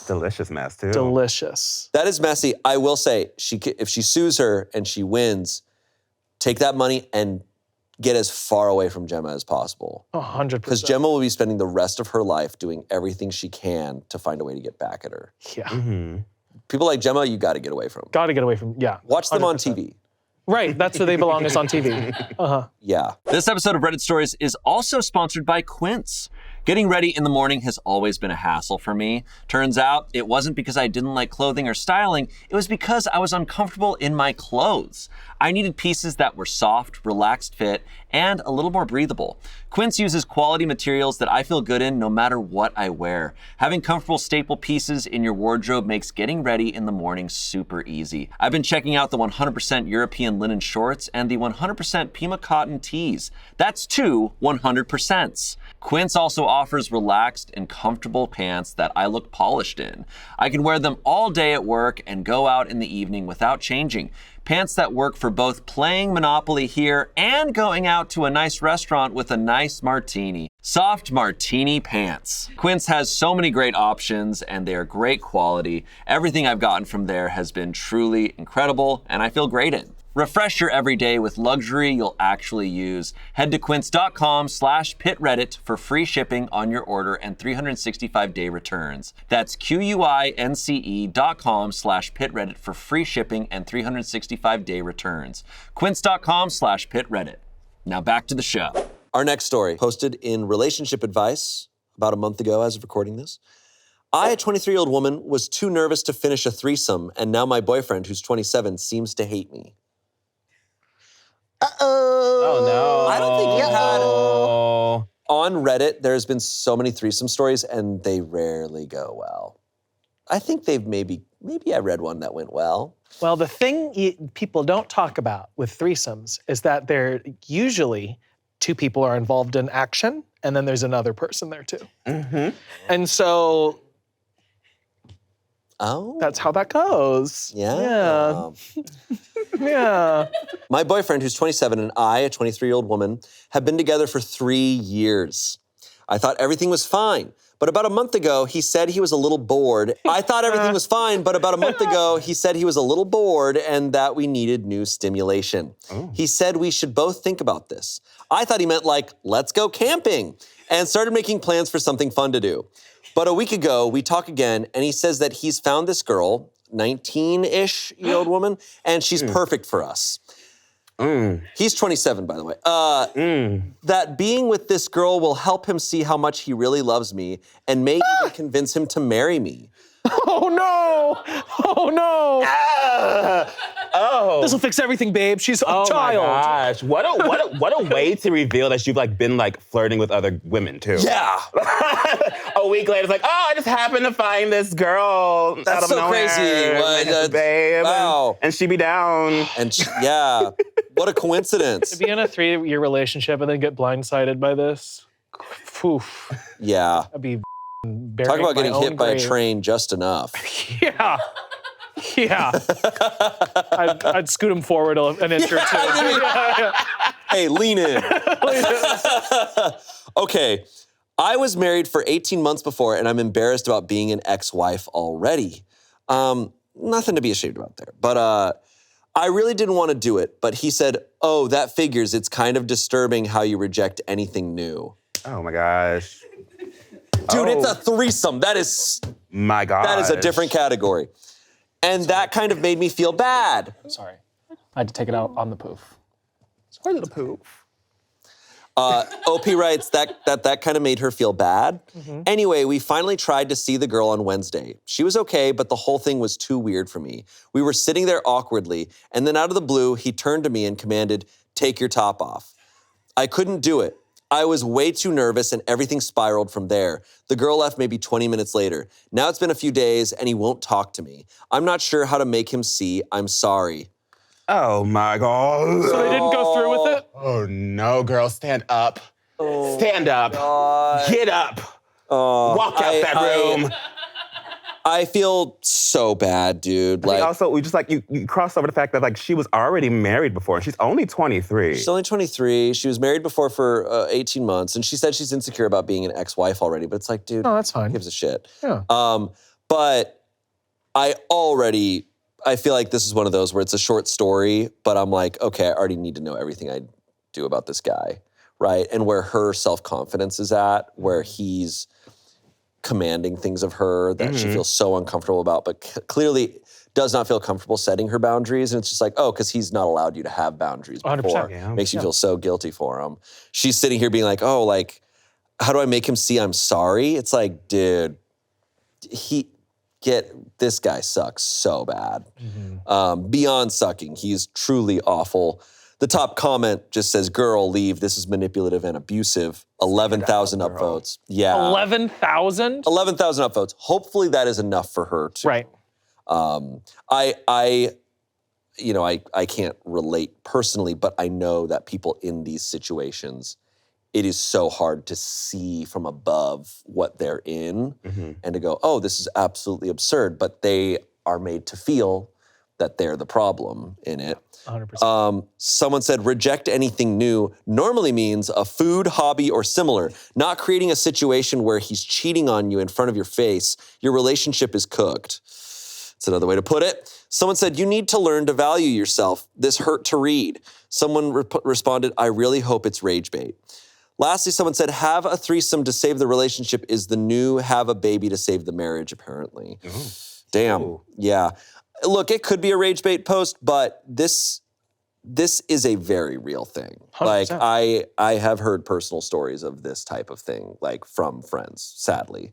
Delicious mess, too. Delicious. That is messy. I will say, if she sues her and she wins, take that money and get as far away from Gemma as possible. 100%. Because Gemma will be spending the rest of her life doing everything she can to find a way to get back at her. Yeah. Mm-hmm. People like Gemma, you got to get away from. Got to get away from, yeah. Watch them 100%. on TV. Right, that's where they belong, is on TV. Uh-huh. Yeah. This episode of Reddit Stories is also sponsored by Quince. Getting ready in the morning has always been a hassle for me. Turns out it wasn't because I didn't like clothing or styling, it was because I was uncomfortable in my clothes. I needed pieces that were soft, relaxed fit, and a little more breathable. Quince uses quality materials that I feel good in no matter what I wear. Having comfortable staple pieces in your wardrobe makes getting ready in the morning super easy. I've been checking out the 100% European linen shorts and the 100% Pima cotton tees. That's two 100%s. Quince also offers relaxed and comfortable pants that I look polished in. I can wear them all day at work and go out in the evening without changing. Pants that work for both playing Monopoly here and going out to a nice restaurant with a nice martini. Soft martini pants. Quince has so many great options and they are great quality. Everything I've gotten from there has been truly incredible and I feel great in. Refresh your everyday with luxury you'll actually use. Head to quince.com/pitreddit for free shipping on your order and 365-day returns. That's QUINCE.com/pitreddit for free shipping and 365-day returns. Quince.com/pitreddit. Now back to the show. Our next story, posted in Relationship Advice about a month ago as of recording this. I, a 23-year-old woman, was too nervous to finish a threesome, and now my boyfriend, who's 27, seems to hate me. Oh, no. I don't think you had... On Reddit, there's been so many threesome stories, and they rarely go well. I think maybe I read one that went well. Well, the thing people don't talk about with threesomes is that they're usually two people are involved in action, and then there's another person there too. Mm-hmm. And so... Oh. That's how that goes. Yeah. Yeah. My boyfriend, who's 27, and I, a 23-year-old woman, have been together for 3 years. I thought everything was fine. But about a month ago, he said he was a little bored. I thought everything was fine, but about a month ago, he said he was a little bored and that we needed new stimulation. Oh. He said we should both think about this. I thought he meant like, let's go camping, and started making plans for something fun to do. But a week ago, we talk again, and he says that he's found this girl, 19-ish-year-old woman, and she's perfect for us. He's 27, by the way. That being with this girl will help him see how much he really loves me and may even convince him to marry me. Oh, no! Oh, no! Oh. This will fix everything, babe. She's a Oh child. my gosh. What a way to reveal that you've been flirting with other women too. Yeah. A week later, it's like, oh, I just happened to find this girl out That's of so nowhere. crazy. Babe. Wow. And she be down. And yeah, what a coincidence. To be in a 3-year relationship and then get blindsided by this, oof, Yeah. I'd be burying Talk about my getting own hit by a grave. train just enough. Yeah. Yeah. I'd scoot him forward an inch or two. Hey, lean in. Okay, I was married for 18 months before, and I'm embarrassed about being an ex-wife already. Nothing to be ashamed about there. But I really didn't want to do it, but he said, oh, that figures. It's kind of disturbing how you reject anything new. Oh my gosh. Dude, it's a threesome. That is a different category. And that kind of made me feel bad. Sorry. I had to take it out on the poof. Sorry, little poof. OP writes that kind of made her feel bad. Anyway, we finally tried to see the girl on Wednesday. She was okay, but the whole thing was too weird for me. We were sitting there awkwardly, and then out of the blue, he turned to me and commanded, take your top off. I couldn't do it. I was way too nervous and everything spiraled from there. The girl left maybe 20 minutes later. Now it's been a few days and he won't talk to me. I'm not sure how to make him see I'm sorry. Oh my God. So they didn't go through with it? Oh no, girl, stand up. Stand up. God. Get up. Walk out that room. I feel so bad, dude. Like, also, we just you crossed over the fact that she was already married before. She's only 23. She's only 23. She was married before for 18 months, and she said she's insecure about being an ex-wife already. But it's like, dude, No, that's fine. who gives a shit? Yeah. But I feel like this is one of those where it's a short story, but I'm like, okay, I already need to know everything I do about this guy, right? And where her self-confidence is at, where he's commanding things of her that she feels so uncomfortable about, but clearly does not feel comfortable setting her boundaries. And it's just like, oh, because he's not allowed you to have boundaries before. 100%. Yeah. Makes you feel so guilty for him. She's sitting here being like, oh, how do I make him see I'm sorry? It's like, dude, this guy sucks so bad. Beyond sucking, he's truly awful. The top comment just says, girl, leave. This is manipulative and abusive. 11,000 upvotes. Yeah. 11,000? 11,000 upvotes. Hopefully that is enough for her too. Right. I can't relate personally, but I know that people in these situations, it is so hard to see from above what they're in and to go, oh, this is absolutely absurd, but they are made to feel that they're the problem in it. 100%. Someone said, reject anything new normally means a food, hobby, or similar, not creating a situation where he's cheating on you in front of your face. Your relationship is cooked. That's another way to put it. Someone said, you need to learn to value yourself. This hurt to read. Someone responded, I really hope it's rage bait. Lastly, someone said, have a threesome to save the relationship is the new have a baby to save the marriage, apparently. Ooh. Damn. Ooh. Yeah. Look, it could be a rage bait post, but this is a very real thing. 100%. I have heard personal stories of this type of thing, from friends, sadly.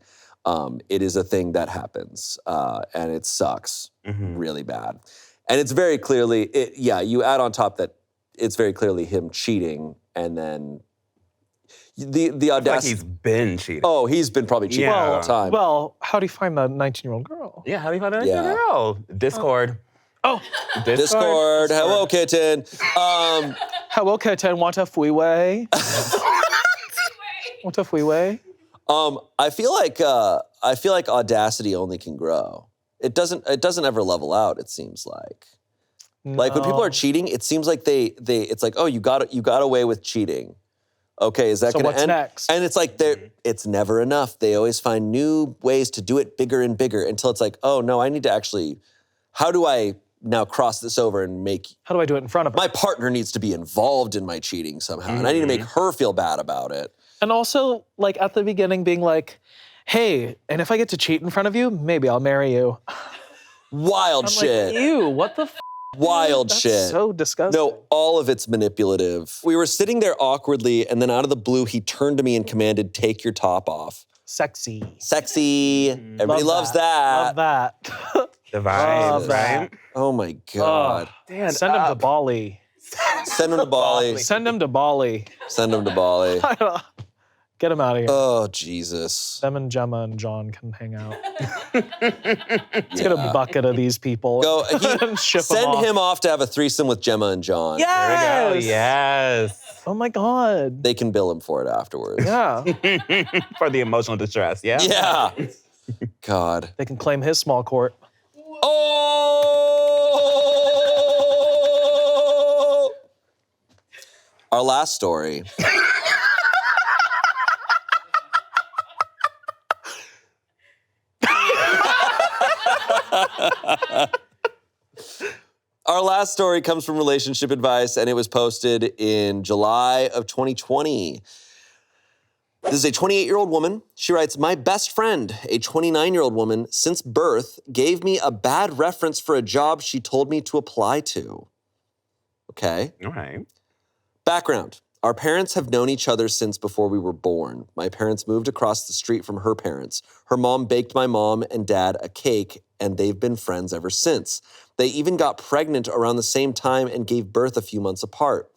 It is a thing that happens, and it sucks really bad. And it's very clearly, you add on top that it's very clearly him cheating, and then the audacity. He's been cheating. Oh, he's been probably cheating all the time. Well, how do you find the 19-year-old girl? Yeah, how do you find a 19-year-old girl? Discord. Oh. Discord. Hello, kitten. Hello, kitten. Want a freeway? Want a freeway? I feel like audacity only can grow. It doesn't ever level out, it seems like. No. Like when people are cheating, it seems like it's like, oh, you got away with cheating. Okay, is that going to end? So what's next? And it's like it's never enough. They always find new ways to do it bigger and bigger until it's like, oh no, I need to actually, how do I now cross this over and how do I do it in front of her? My partner needs to be involved in my cheating somehow, and I need to make her feel bad about it. And also, at the beginning being like, hey, and if I get to cheat in front of you, maybe I'll marry you. Wild shit. Like, ew, what the Wild That's shit. So disgusting. No, all of it's manipulative. We were sitting there awkwardly, and then out of the blue, he turned to me and commanded, take your top off. Sexy. Sexy. Everybody loves that. Love that. The vibes, Love that. right? Oh my God. Stand Send him up. to Bali. Send him to Bali. Send him to Bali. Send him to Bali. Get him out of here. Oh, Jesus. Them and Gemma and John can hang out. Let's get a bucket of these people. Go. And ship Send them him off to have a threesome with Gemma and John. Yes! There we go. Yes. Oh my God. They can bill him for it afterwards. Yeah. For the emotional distress, yeah? Yeah. God. They can claim his small court. Oh! Our last story. Our last story comes from Relationship Advice, and it was posted in July of 2020. This is a 28-year-old woman. She writes, my best friend, a 29-year-old woman, since birth, gave me a bad reference for a job she told me to apply to. Okay. All right. Background. Our parents have known each other since before we were born. My parents moved across the street from her parents. Her mom baked my mom and dad a cake, and they've been friends ever since. They even got pregnant around the same time and gave birth a few months apart.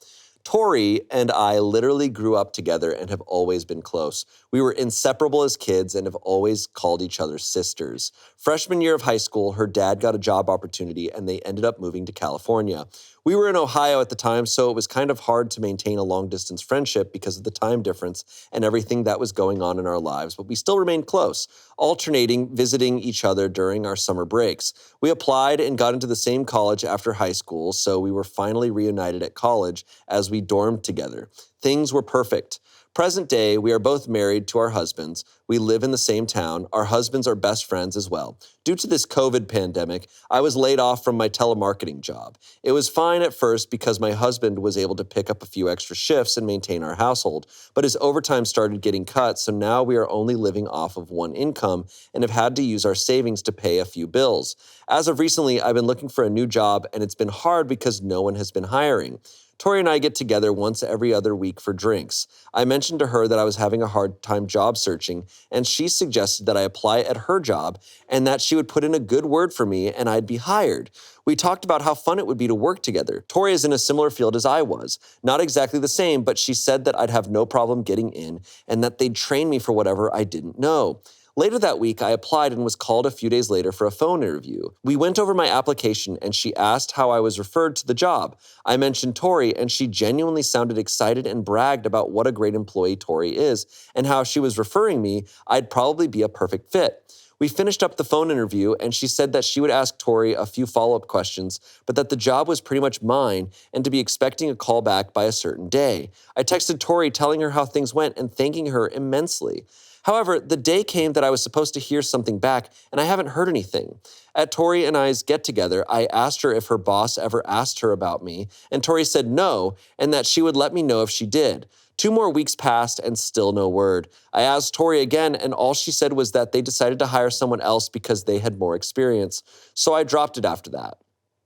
Tori and I literally grew up together and have always been close. We were inseparable as kids and have always called each other sisters. Freshman year of high school, her dad got a job opportunity and they ended up moving to California. We were in Ohio at the time, so it was kind of hard to maintain a long-distance friendship because of the time difference and everything that was going on in our lives, but we still remained close, alternating visiting each other during our summer breaks. We applied and got into the same college after high school, so we were finally reunited at college as we dormed together. Things were perfect. Present day, we are both married to our husbands. We live in the same town. Our husbands are best friends as well. Due to this COVID pandemic, I was laid off from my telemarketing job. It was fine at first because my husband was able to pick up a few extra shifts and maintain our household, but his overtime started getting cut, so now we are only living off of one income and have had to use our savings to pay a few bills. As of recently, I've been looking for a new job, and it's been hard because no one has been hiring. Tori and I get together once every other week for drinks. I mentioned to her that I was having a hard time job searching, and she suggested that I apply at her job and that she would put in a good word for me and I'd be hired. We talked about how fun it would be to work together. Tori is in a similar field as I was. Not exactly the same, but she said that I'd have no problem getting in and that they'd train me for whatever I didn't know. Later that week, I applied and was called a few days later for a phone interview. We went over my application and she asked how I was referred to the job. I mentioned Tori and she genuinely sounded excited and bragged about what a great employee Tori is and how if she was referring me, I'd probably be a perfect fit. We finished up the phone interview and she said that she would ask Tori a few follow-up questions, but that the job was pretty much mine and to be expecting a call back by a certain day. I texted Tori telling her how things went and thanking her immensely. However, the day came that I was supposed to hear something back, and I haven't heard anything. At Tori and I's get-together, I asked her if her boss ever asked her about me, and Tori said no, and that she would let me know if she did. 2 more weeks passed, and still no word. I asked Tori again, and all she said was that they decided to hire someone else because they had more experience. So I dropped it after that.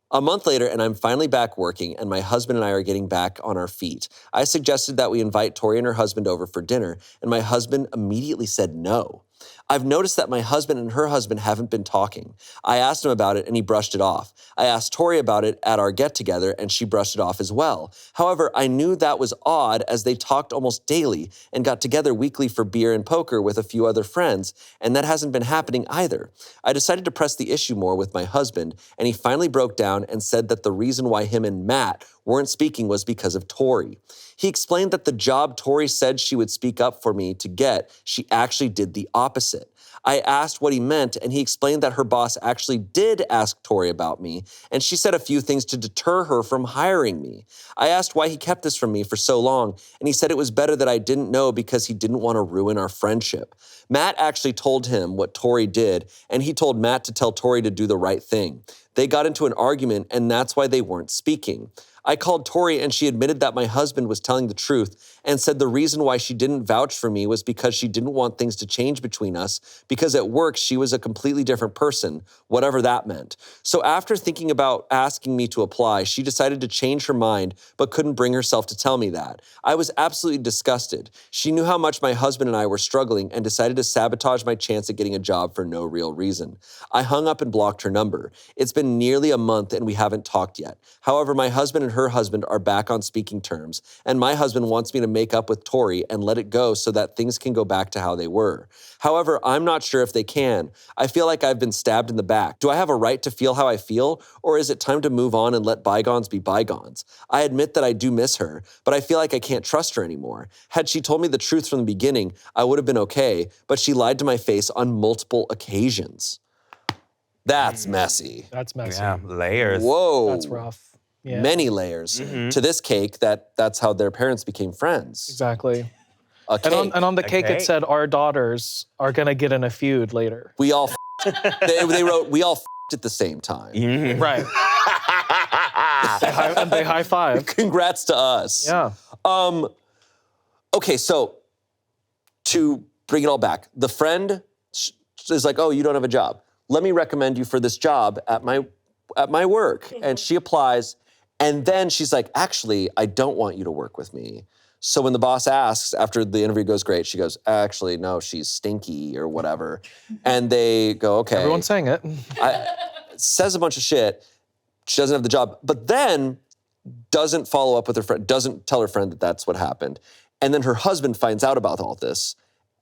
A month later, and I'm finally back working, and my husband and I are getting back on our feet. I suggested that we invite Tori and her husband over for dinner, and my husband immediately said no. I've noticed that my husband and her husband haven't been talking. I asked him about it, and he brushed it off. I asked Tori about it at our get-together, and she brushed it off as well. However, I knew that was odd as they talked almost daily and got together weekly for beer and poker with a few other friends, and that hasn't been happening either. I decided to press the issue more with my husband, and he finally broke down and said that the reason why him and Matt weren't speaking was because of Tori. He explained that the job Tori said she would speak up for me to get, she actually did the opposite. I asked what he meant, and he explained that her boss actually did ask Tori about me, and she said a few things to deter her from hiring me. I asked why he kept this from me for so long, and he said it was better that I didn't know because he didn't want to ruin our friendship. Matt actually told him what Tori did, and he told Matt to tell Tori to do the right thing. They got into an argument, and that's why they weren't speaking. I called Tori and she admitted that my husband was telling the truth and said the reason why she didn't vouch for me was because she didn't want things to change between us because at work she was a completely different person, whatever that meant. So after thinking about asking me to apply, she decided to change her mind but couldn't bring herself to tell me that. I was absolutely disgusted. She knew how much my husband and I were struggling and decided to sabotage my chance at getting a job for no real reason. I hung up and blocked her number. It's been nearly a month and we haven't talked yet. However, my husband and her husband are back on speaking terms, and my husband wants me to make up with Tori and let it go so that things can go back to how they were. However, I'm not sure if they can. I feel like I've been stabbed in the back. Do I have a right to feel how I feel, or is it time to move on and let bygones be bygones? I admit that I do miss her, but I feel like I can't trust her anymore. Had she told me the truth from the beginning, I would have been okay, but she lied to my face on multiple occasions. That's messy. That's messy. Yeah, layers. Whoa. That's rough. Yeah. Many layers to this cake that's how their parents became friends. Exactly. A cake. And on the cake it cake. said, our daughters are gonna get in a feud later. We all they wrote, we all at the same time. Right. They high five. Congrats to us. Yeah. Okay, so to bring it all back, the friend is like, oh, you don't have a job. Let me recommend you for this job at my work. And she applies, and then she's like, actually, I don't want you to work with me. So when the boss asks, after the interview goes great, she goes, actually, no, she's stinky or whatever. And they go, okay. Everyone's saying it. Says a bunch of shit. She doesn't have the job, but then doesn't follow up with her friend, doesn't tell her friend that that's what happened. And then her husband finds out about all this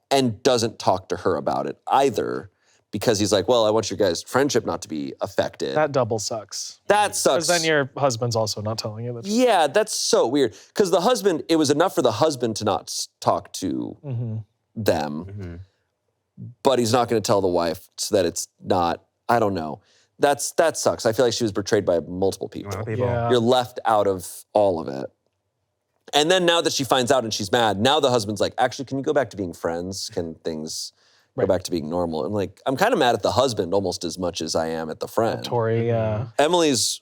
and doesn't talk to her about it either, because he's like, well, I want your guys' friendship not to be affected. That double sucks. That sucks. Because then your husband's also not telling you the truth. Yeah, that's so weird. Because the husband, it was enough for the husband to not talk to them, but he's not going to tell the wife so that it's not, I don't know. That sucks. I feel like she was betrayed by multiple people. Yeah. You're left out of all of it. And then now that she finds out and she's mad, now the husband's like, actually, can you go back to being friends? Can things go back to being normal? And like, I'm kind of mad at the husband almost as much as I am at the friend. Tori, yeah. Emily's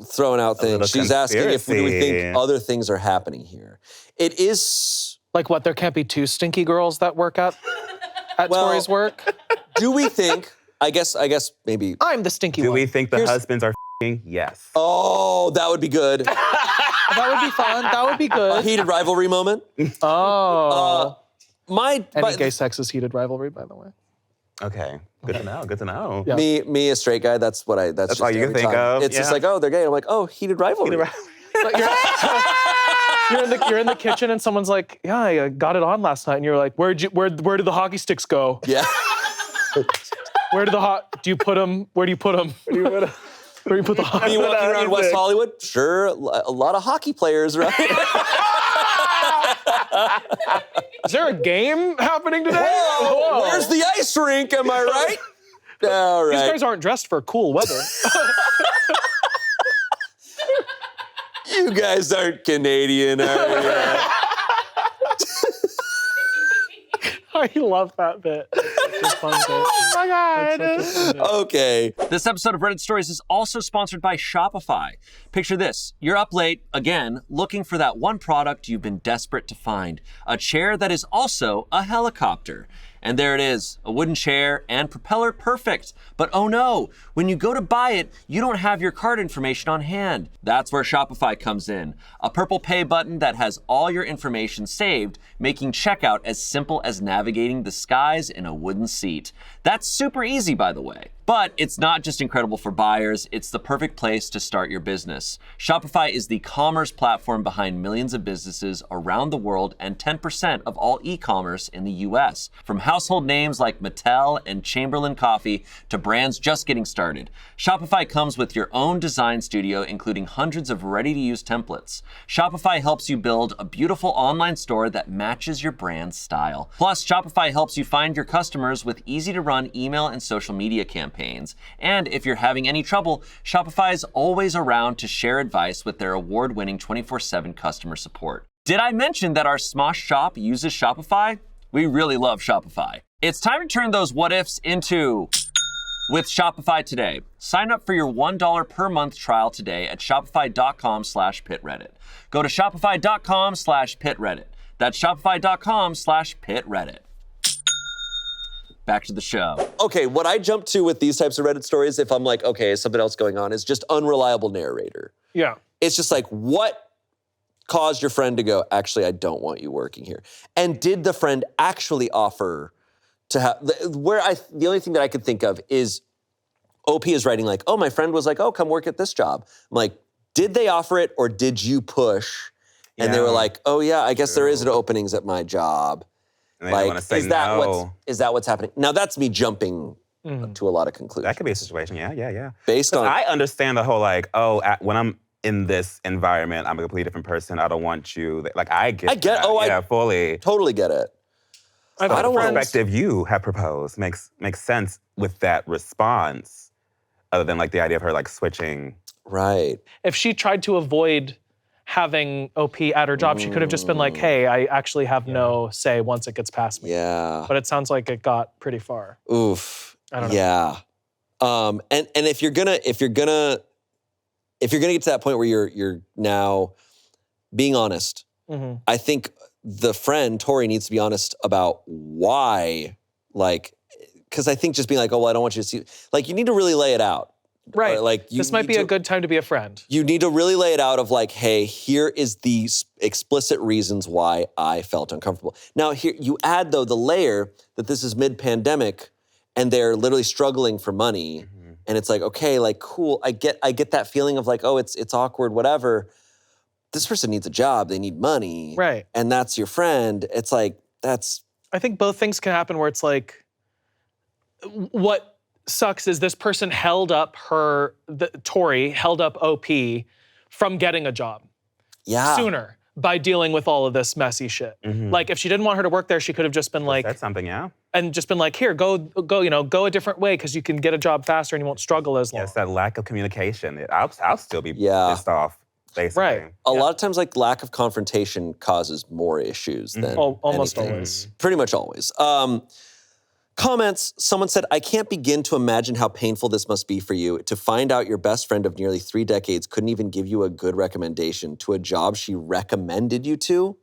throwing out things. She's asking if we think other things are happening here. It is... Like what, there can't be two stinky girls that work at Tori's work? Do we think... I guess maybe... I'm the stinky one. Do we think the husbands are f***ing? Yes. Oh, that would be good. That would be fun. That would be A good. heated rivalry moment. Oh. Any gay sex is heated rivalry, by the way. Okay. Good to know. Good to know. Yeah. Me, a straight guy, that's what I... That's all you can think of. It's just like, oh, they're gay. I'm like, oh, heated rivalry. But you're in the kitchen and someone's like, yeah, I got it on last night. And you're like, where did the hockey sticks go? Yeah. Where do you put them? Where do you put them? Where do you put the hockey? You walking around West Hollywood? Sure, a lot of hockey players, right? Is there a game happening today? Whoa, where's the ice rink, am I right? All right. These guys aren't dressed for cool weather. You guys aren't Canadian, are you? I love that bit. It's such a fun bit. Oh my God. Okay. This episode of Reddit Stories is also sponsored by Shopify. Picture this. You're up late, again, looking for that one product you've been desperate to find. A chair that is also a helicopter. And there it is, a wooden chair and propeller perfect. But oh no, when you go to buy it, you don't have your card information on hand. That's where Shopify comes in. A purple pay button that has all your information saved, making checkout as simple as navigating the skies in a wooden seat. That's super easy, by the way. But it's not just incredible for buyers, it's the perfect place to start your business. Shopify is the commerce platform behind millions of businesses around the world and 10% of all e-commerce in the US. From household names like Mattel and Chamberlain Coffee to brands just getting started. Shopify comes with your own design studio, including hundreds of ready-to-use templates. Shopify helps you build a beautiful online store that matches your brand's style. Plus, Shopify helps you find your customers with easy-to-run email and social media campaigns. And if you're having any trouble, Shopify is always around to share advice with their award-winning 24/7 customer support. Did I mention that our Smosh shop uses Shopify? We really love Shopify. It's time to turn those what-ifs into... with Shopify today. Sign up for your $1 per month trial today at shopify.com/pitreddit. Go to shopify.com/pitreddit. That's shopify.com/pitreddit. Back to the show. Okay, what I jump to with these types of Reddit stories, if I'm like, okay, is something else going on, is just unreliable narrator. Yeah. It's just like, what caused your friend to go, actually, I don't want you working here? And did the friend actually offer to have, the only thing that I could think of is OP is writing like, oh, my friend was like, oh, come work at this job. I'm like, did they offer it or did you push? And they were like, oh yeah, I guess there is an openings at my job. And they want to say is that no. is that what's happening? Now that's me jumping to a lot of conclusions. That could be a situation, yeah. Based on, I understand the whole like, when I'm in this environment, I'm a completely different person. I don't want you, like I get that. I fully. Totally get it. I don't want perspective you have proposed makes sense with that response, other than like the idea of her like switching. Right. If she tried to avoid having OP at her job, she could have just been like, hey, I actually have no say once it gets past me. Yeah. But it sounds like it got pretty far. Oof. I don't know. Yeah. And if you're gonna get to that point where you're now being honest, I think the friend, Tori, needs to be honest about why, like, because I think just being like, oh, well, I don't want you to see, like, you need to really lay it out. Right. Like, this might be a good time to be a friend. You need to really lay it out of like, hey, here is the explicit reasons why I felt uncomfortable. Now, here you add, though, the layer that this is mid-pandemic and they're literally struggling for money. And it's like, okay, like, cool, I get that feeling of like, oh, it's awkward, whatever. This person needs a job, they need money. Right. And that's your friend. It's like, that's... I think both things can happen where it's like, what sucks is this person held up Tori held up OP from getting a job sooner by dealing with all of this messy shit. Like if she didn't want her to work there, she could have just been like, that's something, yeah. And just been like, here, go, go a different way because you can get a job faster and you won't struggle as long. Yes, that lack of communication. I'll still be pissed off, basically. Right. A lot of times, like, lack of confrontation causes more issues than almost anything. always. Pretty much always. Comments, someone said, I can't begin to imagine how painful this must be for you to find out your best friend of nearly 3 decades couldn't even give you a good recommendation to a job she recommended you to.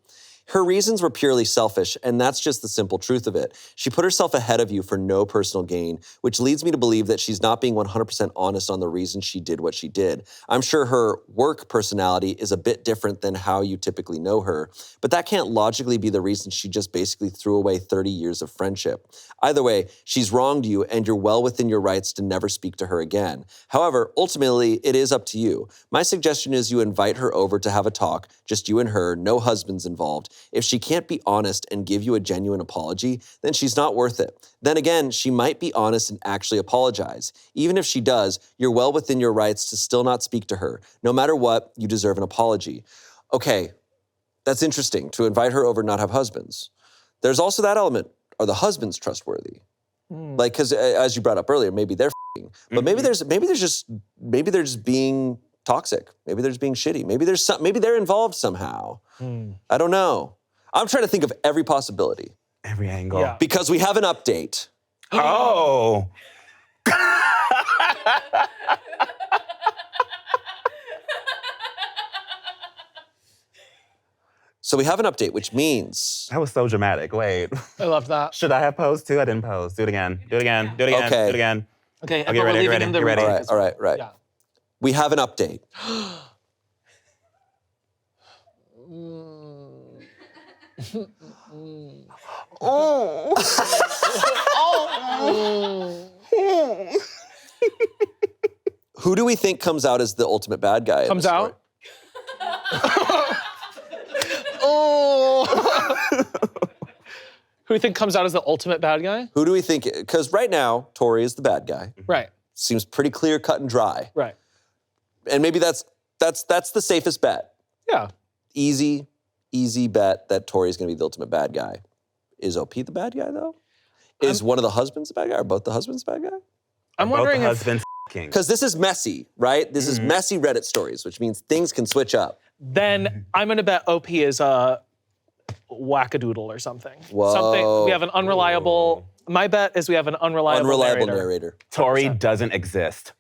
Her reasons were purely selfish, and that's just the simple truth of it. She put herself ahead of you for no personal gain, which leads me to believe that she's not being 100% honest on the reason she did what she did. I'm sure her work personality is a bit different than how you typically know her, but that can't logically be the reason she just basically threw away 30 years of friendship. Either way, she's wronged you, and you're well within your rights to never speak to her again. However, ultimately, it is up to you. My suggestion is you invite her over to have a talk, just you and her, no husbands involved. If she can't be honest and give you a genuine apology, then she's not worth it. Then again, she might be honest and actually apologize. Even if she does, you're well within your rights to still not speak to her. No matter what, you deserve an apology. Okay, that's interesting, to invite her over and not have husbands. There's also that element. Are the husbands trustworthy? Like, because as you brought up earlier, maybe they're f***ing, but maybe they're just being toxic. Maybe they're just being shitty. Maybe they're involved somehow. I don't know. I'm trying to think of every possibility. Every angle. Yeah. Because we have an update. Oh. So we have an update, which means... That was so dramatic. Wait. I love that. Should I have posed too? I didn't pose. Do it again. Do it again. Do it again. Okay. Do it again. Okay, get ready, get ready, get ready. All right. Yeah. We have an update. Who do we think comes out as the ultimate bad guy? Comes in this out? Who do you think comes out as the ultimate bad guy? Who do we think? Because right now, Tori is the bad guy. Right. Seems pretty clear, cut, and dry. Right. And maybe that's the safest bet. Yeah. Easy bet that Tori's gonna be the ultimate bad guy. Is OP the bad guy though? Is one of the husbands the bad guy? Or both the husbands the bad guy? I'm wondering both if... the husbands king. Because this is messy, right? This is messy Reddit stories, which means things can switch up. Then I'm gonna bet OP is a wackadoodle or something. Whoa. We have an unreliable... My bet is we have an unreliable narrator. Tori doesn't exist.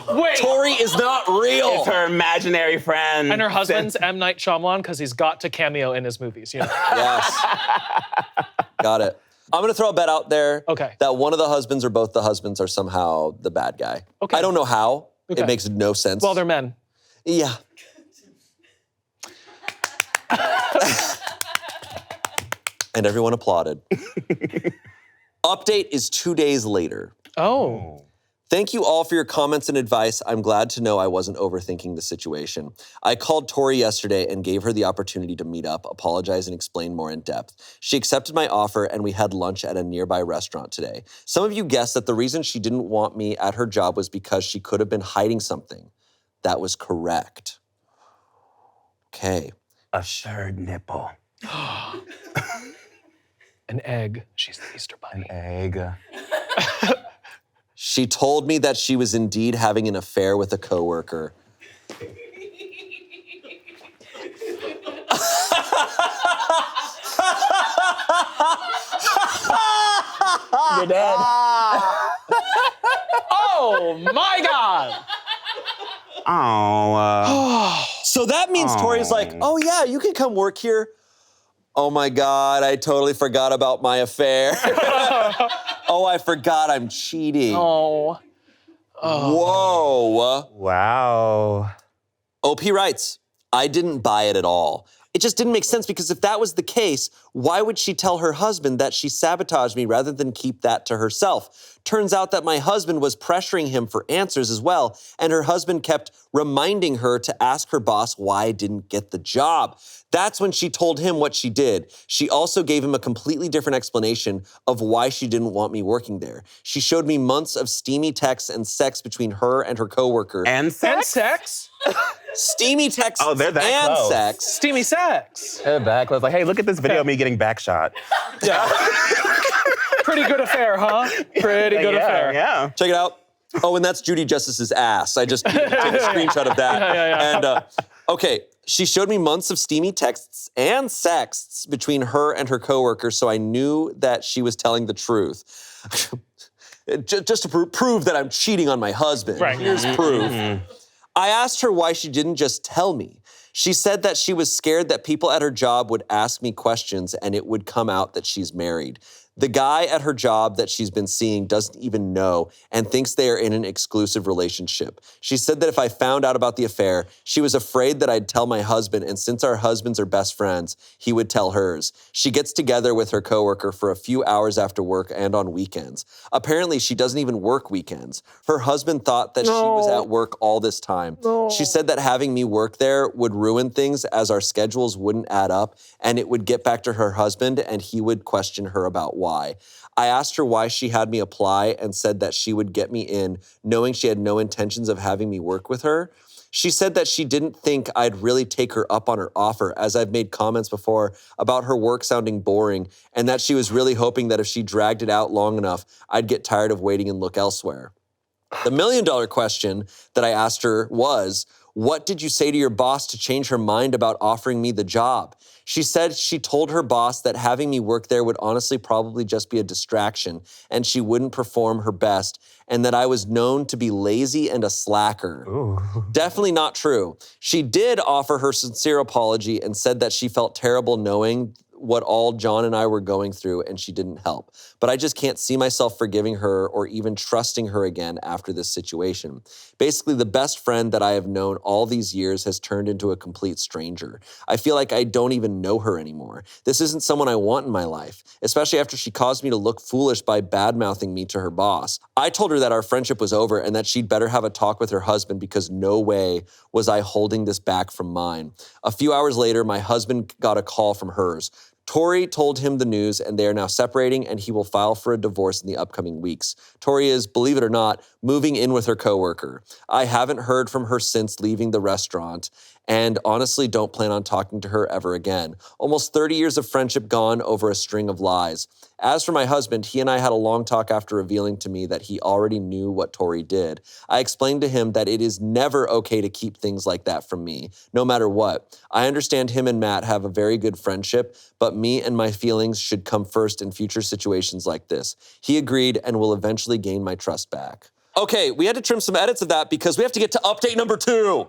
Wait! Tori is not real. It's her imaginary friend. And her husband's M. Night Shyamalan because he's got to cameo in his movies, you know? Yes. Got it. I'm gonna throw a bet out there. Okay. That one of the husbands or both the husbands are somehow the bad guy. Okay. I don't know how. Okay. It makes no sense. Well, they're men. Yeah. And everyone applauded. Update is 2 days later. Oh. Thank you all for your comments and advice. I'm glad to know I wasn't overthinking the situation. I called Tori yesterday and gave her the opportunity to meet up, apologize, and explain more in depth. She accepted my offer and we had lunch at a nearby restaurant today. Some of you guessed that the reason she didn't want me at her job was because she could have been hiding something. That was correct. Okay. A third nipple. An egg. She's the Easter Bunny. An egg. She told me that she was indeed having an affair with a coworker. You're dead. Oh my God! Oh. So that means Tori's like, oh yeah, you can come work here. Oh my God, I totally forgot about my affair. Oh, I forgot I'm cheating. Oh. Whoa. Wow. OP writes, I didn't buy it at all. It just didn't make sense because if that was the case, why would she tell her husband that she sabotaged me rather than keep that to herself? Turns out that my husband was pressuring him for answers as well, and her husband kept reminding her to ask her boss why I didn't get the job. That's when she told him what she did. She also gave him a completely different explanation of why she didn't want me working there. She showed me months of steamy texts and sex between her and her coworker. And sex? And sex? Steamy texts they're that and close. sex. Steamy sex. Back close. Like, hey, look at this video of me getting back shot. Yeah. Pretty good affair, huh? Pretty good affair. Yeah. Check it out. Oh, and that's Judy Justice's ass. I just took a screenshot of that. Yeah. And okay, she showed me months of steamy texts and sexts between her and her coworker, so I knew that she was telling the truth. Just to prove that I'm cheating on my husband. Right. Here's proof. I asked her why she didn't just tell me. She said that she was scared that people at her job would ask me questions and it would come out that she's married. The guy at her job that she's been seeing doesn't even know and thinks they are in an exclusive relationship. She said that if I found out about the affair, she was afraid that I'd tell my husband, and since our husbands are best friends, he would tell hers. She gets together with her coworker for a few hours after work and on weekends. Apparently, she doesn't even work weekends. Her husband thought that she was at work all this time. She said that having me work there would ruin things as our schedules wouldn't add up, and it would get back to her husband, and he would question her about why. I asked her why she had me apply and said that she would get me in, knowing she had no intentions of having me work with her. She said that she didn't think I'd really take her up on her offer, as I've made comments before about her work sounding boring, and that she was really hoping that if she dragged it out long enough, I'd get tired of waiting and look elsewhere. The $1 million question that I asked her was, what did you say to your boss to change her mind about offering me the job? She said she told her boss that having me work there would honestly probably just be a distraction and she wouldn't perform her best, and that I was known to be lazy and a slacker. Ooh. Definitely not true. She did offer her sincere apology and said that she felt terrible knowing what all John and I were going through, and she didn't help. But I just can't see myself forgiving her or even trusting her again after this situation. Basically, the best friend that I have known all these years has turned into a complete stranger. I feel like I don't even know her anymore. This isn't someone I want in my life, especially after she caused me to look foolish by bad-mouthing me to her boss. I told her that our friendship was over and that she'd better have a talk with her husband because no way was I holding this back from mine. A few hours later, my husband got a call from hers. Tori told him the news, and they are now separating, and he will file for a divorce in the upcoming weeks. Tori is, believe it or not, moving in with her coworker. I haven't heard from her since leaving the restaurant, and honestly don't plan on talking to her ever again. Almost 30 years of friendship gone over a string of lies. As for my husband, he and I had a long talk after revealing to me that he already knew what Tori did. I explained to him that it is never okay to keep things like that from me, no matter what. I understand him and Matt have a very good friendship, but me and my feelings should come first in future situations like this. He agreed and will eventually gain my trust back. Okay, we had to trim some edits of that because we have to get to update number 2.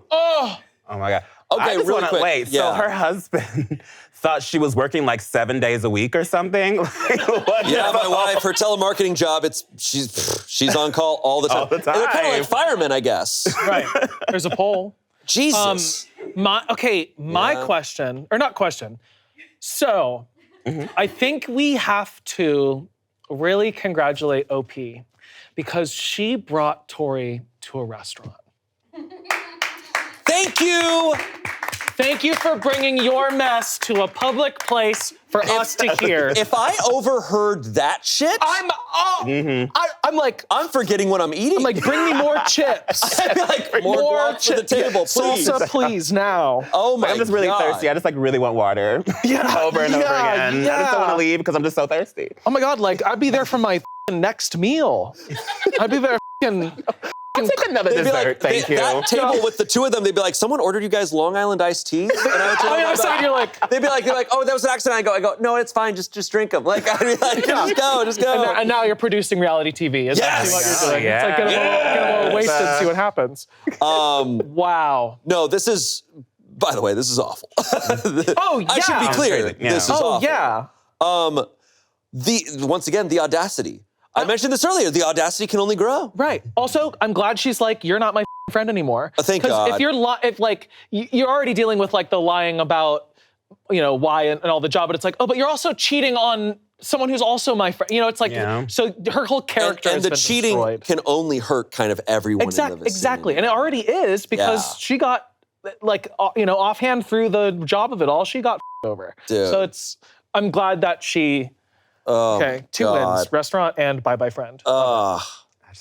Oh my God. Okay, I just really wanna, quick. Wait, Yeah. so her husband thought she was working like 7 days a week or something? Like, what Yeah, the my wife, her telemarketing job, she's on call all the time. All the They're kind of time. like firemen, I guess. Right. There's a poll. Jesus. My question, or not question. So, I think we have to really congratulate OP because she brought Tori to a restaurant. Thank you. Thank you for bringing your mess to a public place for us to hear. If I overheard that shit, I'm like, I'm forgetting what I'm eating. I'm like, bring me more chips. I'd be like, more guac for the table, please. Salsa, please, now. Oh my God. I'm just really thirsty. I just like really want water. Yeah, over and over again. I just don't want to leave because I'm just so thirsty. Oh my God, like, I'd be there for my next meal. I'd be there I'll take another They'd be dessert, like, thank you. That table with the two of them, they'd be like, someone ordered you guys Long Island iced tea? And I would turn around, side, you're like, they'd be like, oh, that was an accident. I go, no, it's fine, just drink them. Like, I'd be like, just go. and now you're producing reality TV. Is Yes. what you're doing. Yeah. It's like, get a little wasted and see what happens. Wow. No, this is, by the way, this is awful. Oh, yeah. I should be clear. Yeah. This is awful. Yeah. Once again, the audacity. I mentioned this earlier. The audacity can only grow. Right. Also, I'm glad she's like, you're not my friend anymore. Thank God. Because if you're if like you're already dealing with like the lying about why and all the job, but it's like, oh, but you're also cheating on someone who's also my friend. It's like, so her whole character and has the been cheating destroyed. can only hurt kind of everyone in the vicinity. Exactly, and it already is because she got, offhand through the job of it all, she got over. Dude. So I'm glad that she, two wins, restaurant and bye-bye friend.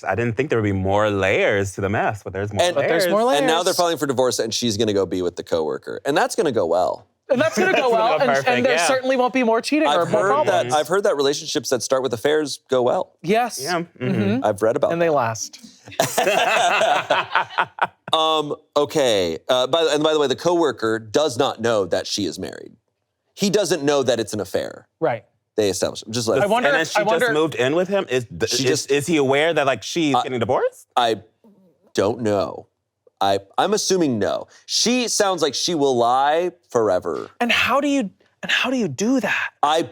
I didn't think there would be more layers to the mess, but there's more layers. But there's more layers. And now they're filing for divorce, and she's going to go be with the coworker. And that's going to go well. And that's going to go well, and there certainly won't be more cheating or more problems. I've heard that relationships that start with affairs go well. Yes. Yeah. I've read about and they last. Okay. By the way, the coworker does not know that she is married. He doesn't know that it's an affair. Right. They established. Just and then she just moved in with him? Is he aware that she's getting divorced? I don't know. I'm assuming no. She sounds like she will lie forever. And how do you do that? How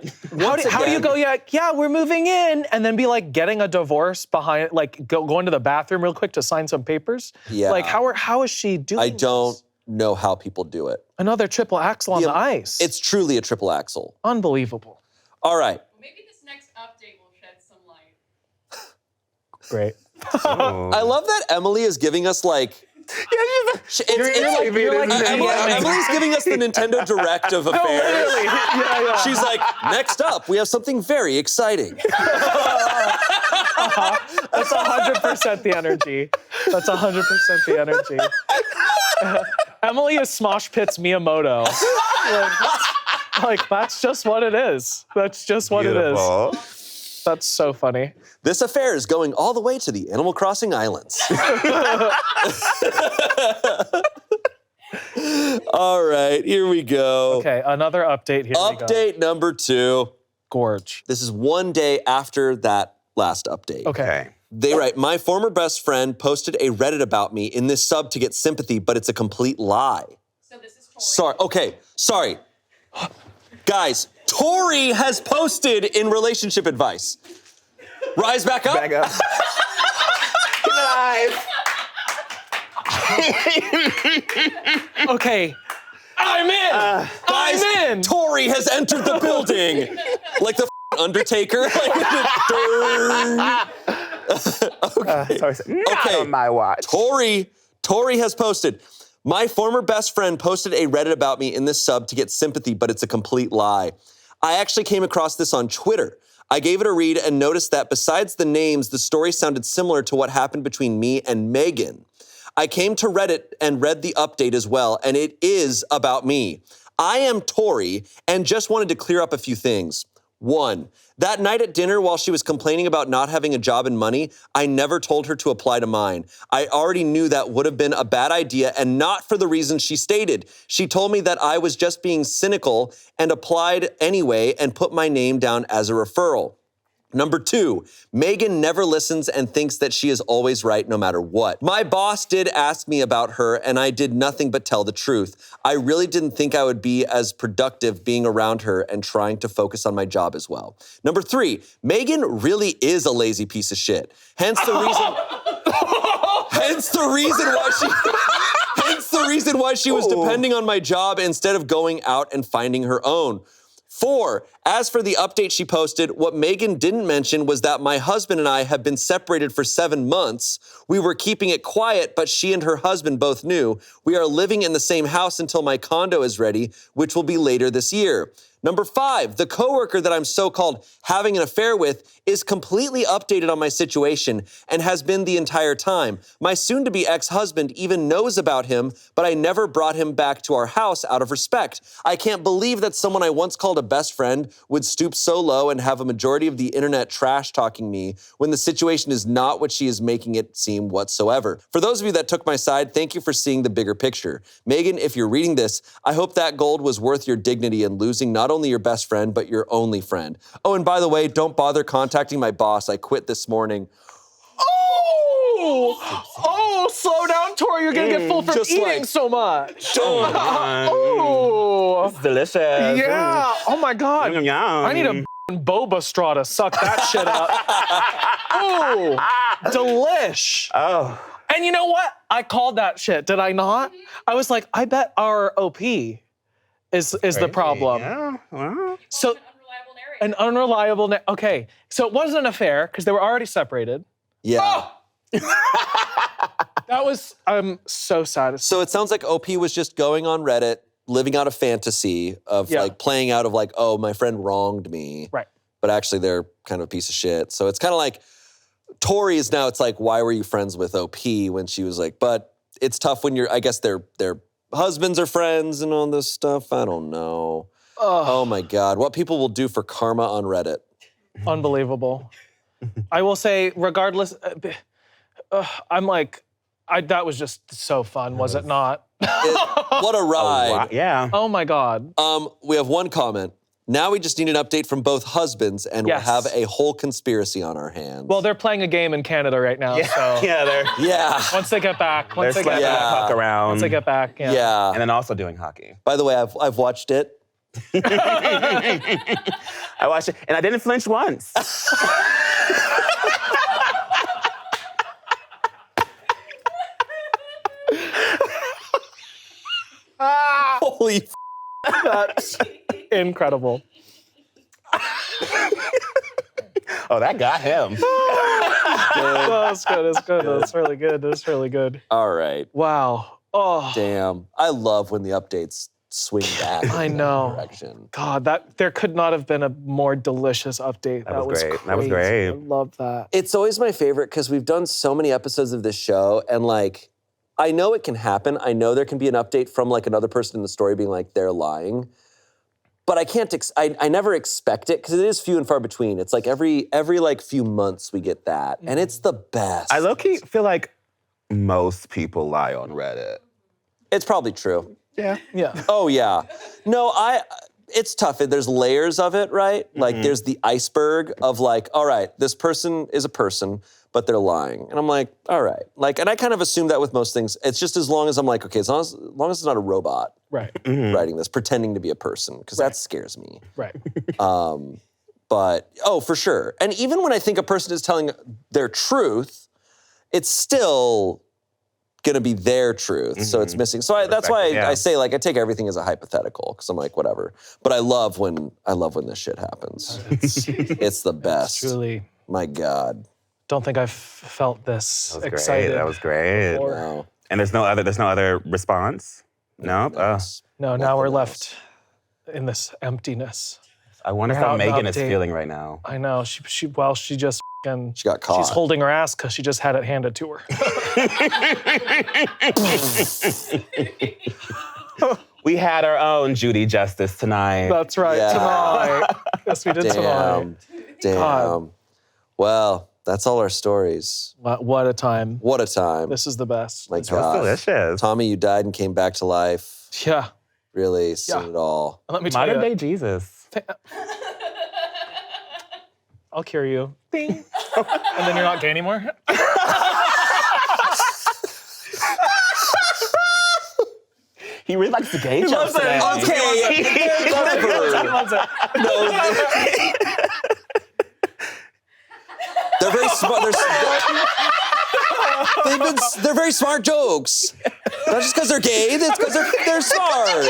do you go, yeah, we're moving in, and then be getting a divorce behind, going to the bathroom real quick to sign some papers? Yeah. How is she doing I don't know how people do it. Another triple axel on the ice. It's truly a triple axel. Unbelievable. All right. Maybe this next update will shed some light. Great. I love that Emily is giving us Emily's giving us the Nintendo Direct of affairs. Literally. Yeah. She's like, next up, we have something very exciting. That's 100% the energy. That's 100% the energy. Emily is Smosh Pit's Miyamoto. That's just what it is. That's just what it is. That's so funny. This affair is going all the way to the Animal Crossing Islands. All right, here we go. Okay, another update. Here we go. Update number 2. Gorge. This is one day after that last update. Okay. They write, my former best friend posted a Reddit about me in this sub to get sympathy, but it's a complete lie. So this is Tori. Sorry. Guys, Tori has posted in relationship advice. Rise back up. Back up. Rise. Okay. I'm in. Guys, I'm in. Tori has entered the building. Like the Undertaker. Sorry. Not on my watch. Tori has posted. My former best friend posted a Reddit about me in this sub to get sympathy, but it's a complete lie. I actually came across this on Twitter. I gave it a read and noticed that besides the names, the story sounded similar to what happened between me and Megan. I came to Reddit and read the update as well, and it is about me. I am Tori and just wanted to clear up a few things. 1, that night at dinner while she was complaining about not having a job and money, I never told her to apply to mine. I already knew that would have been a bad idea and not for the reasons she stated. She told me that I was just being cynical and applied anyway and put my name down as a referral. Number 2, Megan never listens and thinks that she is always right no matter what. My boss did ask me about her and I did nothing but tell the truth. I really didn't think I would be as productive being around her and trying to focus on my job as well. Number 3, Megan really is a lazy piece of shit. Hence the reason why she was depending on my job instead of going out and finding her own. 4, as for the update she posted, what Megan didn't mention was that my husband and I have been separated for 7 months. We were keeping it quiet, but she and her husband both knew. We are living in the same house until my condo is ready, which will be later this year. Number 5, the coworker that I'm so-called having an affair with is completely updated on my situation and has been the entire time. My soon-to-be ex-husband even knows about him, but I never brought him back to our house out of respect. I can't believe that someone I once called a best friend would stoop so low and have a majority of the internet trash-talking me when the situation is not what she is making it seem whatsoever. For those of you that took my side, thank you for seeing the bigger picture. Megan, if you're reading this, I hope that gold was worth your dignity and losing not only your best friend, but your only friend. Oh, and by the way, don't bother contacting my boss. I quit this morning. Oh, slow down, Tori. You're going to get full from eating so much. Oh. It's delicious. Yeah. Oh, my God. Yum. I need a boba straw to suck that shit up. Oh, delish. Oh. And you know what? I called that shit, did I not? I was like, I bet our OP is the problem. Yeah. Well. So An unreliable narrator. okay. So it wasn't an affair because they were already separated. Yeah. That was so sad. So it sounds like OP was just going on Reddit, living out a fantasy of like playing out of like, oh, my friend wronged me. Right. But actually they're kind of a piece of shit. So it's kind of like Tori is now, it's like, why were you friends with OP when she was like, but it's tough when I guess their husbands are friends and all this stuff. I don't know. Oh my God. What people will do for karma on Reddit. Unbelievable. I will say, regardless, I'm like, that was just so fun, was it not? What a ride. Yeah. Oh my God. We have one comment. Now we just need an update from both husbands and we'll Yes. have a whole conspiracy on our hands. Well, they're playing a game in Canada right now, so Yeah, they're once they get back, they're slapping the puck around. once they get back, Yeah. And then also doing hockey. By the way, I've watched it. I watched it, and I didn't flinch once. Holy That's incredible. Oh, that got him. That's good. It's good. That's really good. That's really good. All right. Wow. Oh, Damn. I love when the updates swing back I in know. that direction. God, there could not have been a more delicious update. That was great. Crazy. That was great. I love that. It's always my favorite because we've done so many episodes of this show and like, I know it can happen. I know there can be an update from like another person in the story being like, they're lying. But I can't, I never expect it because it is few and far between. It's like every like few months we get that. And it's the best. I low-key feel like most people lie on Reddit. It's probably true. Yeah. Oh yeah. No, it's tough. There's layers of it, right? Like there's the iceberg of like, all right, this person is a person, but they're lying. And I'm like, all right. Like, and I kind of assume that with most things. It's just as long as I'm like, okay, as long as it's not a robot Right. writing this, pretending to be a person, because that scares me. Right. But, for sure. And even when I think a person is telling their truth, it's still gonna be their truth, so it's missing. So that's why I say like I take everything as a hypothetical because I'm like whatever. But I love when this shit happens. It's the best. Truly. My God. Don't think I've felt this That was excited. great. That was great. before. No. And there's no other response? Nope. No, now we're left in this emptiness. I wonder how Without an Megan is update. feeling right now. I know. She just f***ing, She got caught. she's holding her ass because she just had it handed to her. We had our own Judy Justice tonight. That's right. Yeah. Tonight. Yes, we did tonight. Damn. God. Well, that's all our stories. What a time. What a time. This is the best. My That was God. delicious. Tommy, you died and came back to life. Yeah. Really seen Yeah. it all. Let me tell Modern you. day Jesus. I'll cure you. Ding. And then you're not gay anymore? He really likes the gay jokes it. today. Okay. He loves it. They're very smart. They're very smart jokes. Not just because they're gay. It's because they're smart.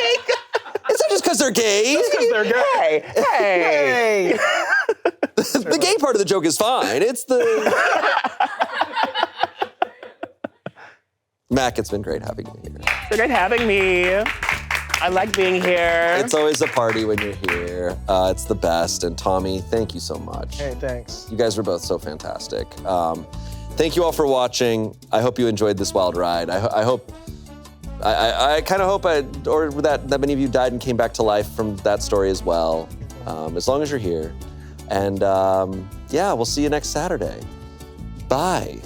It's not just because they're gay. Because they're gay. Hey. The gay part of the joke is fine. It's the Mac. It's been great having you here. It's great having me. I like being here. It's always a party when you're here. It's the best. And Tommy, thank you so much. Hey, thanks. You guys were both so fantastic. Thank you all for watching. I hope you enjoyed this wild ride. I hope, I kind of hope that many of you died and came back to life from that story as well. As long as you're here. And yeah, we'll see you next Saturday. Bye.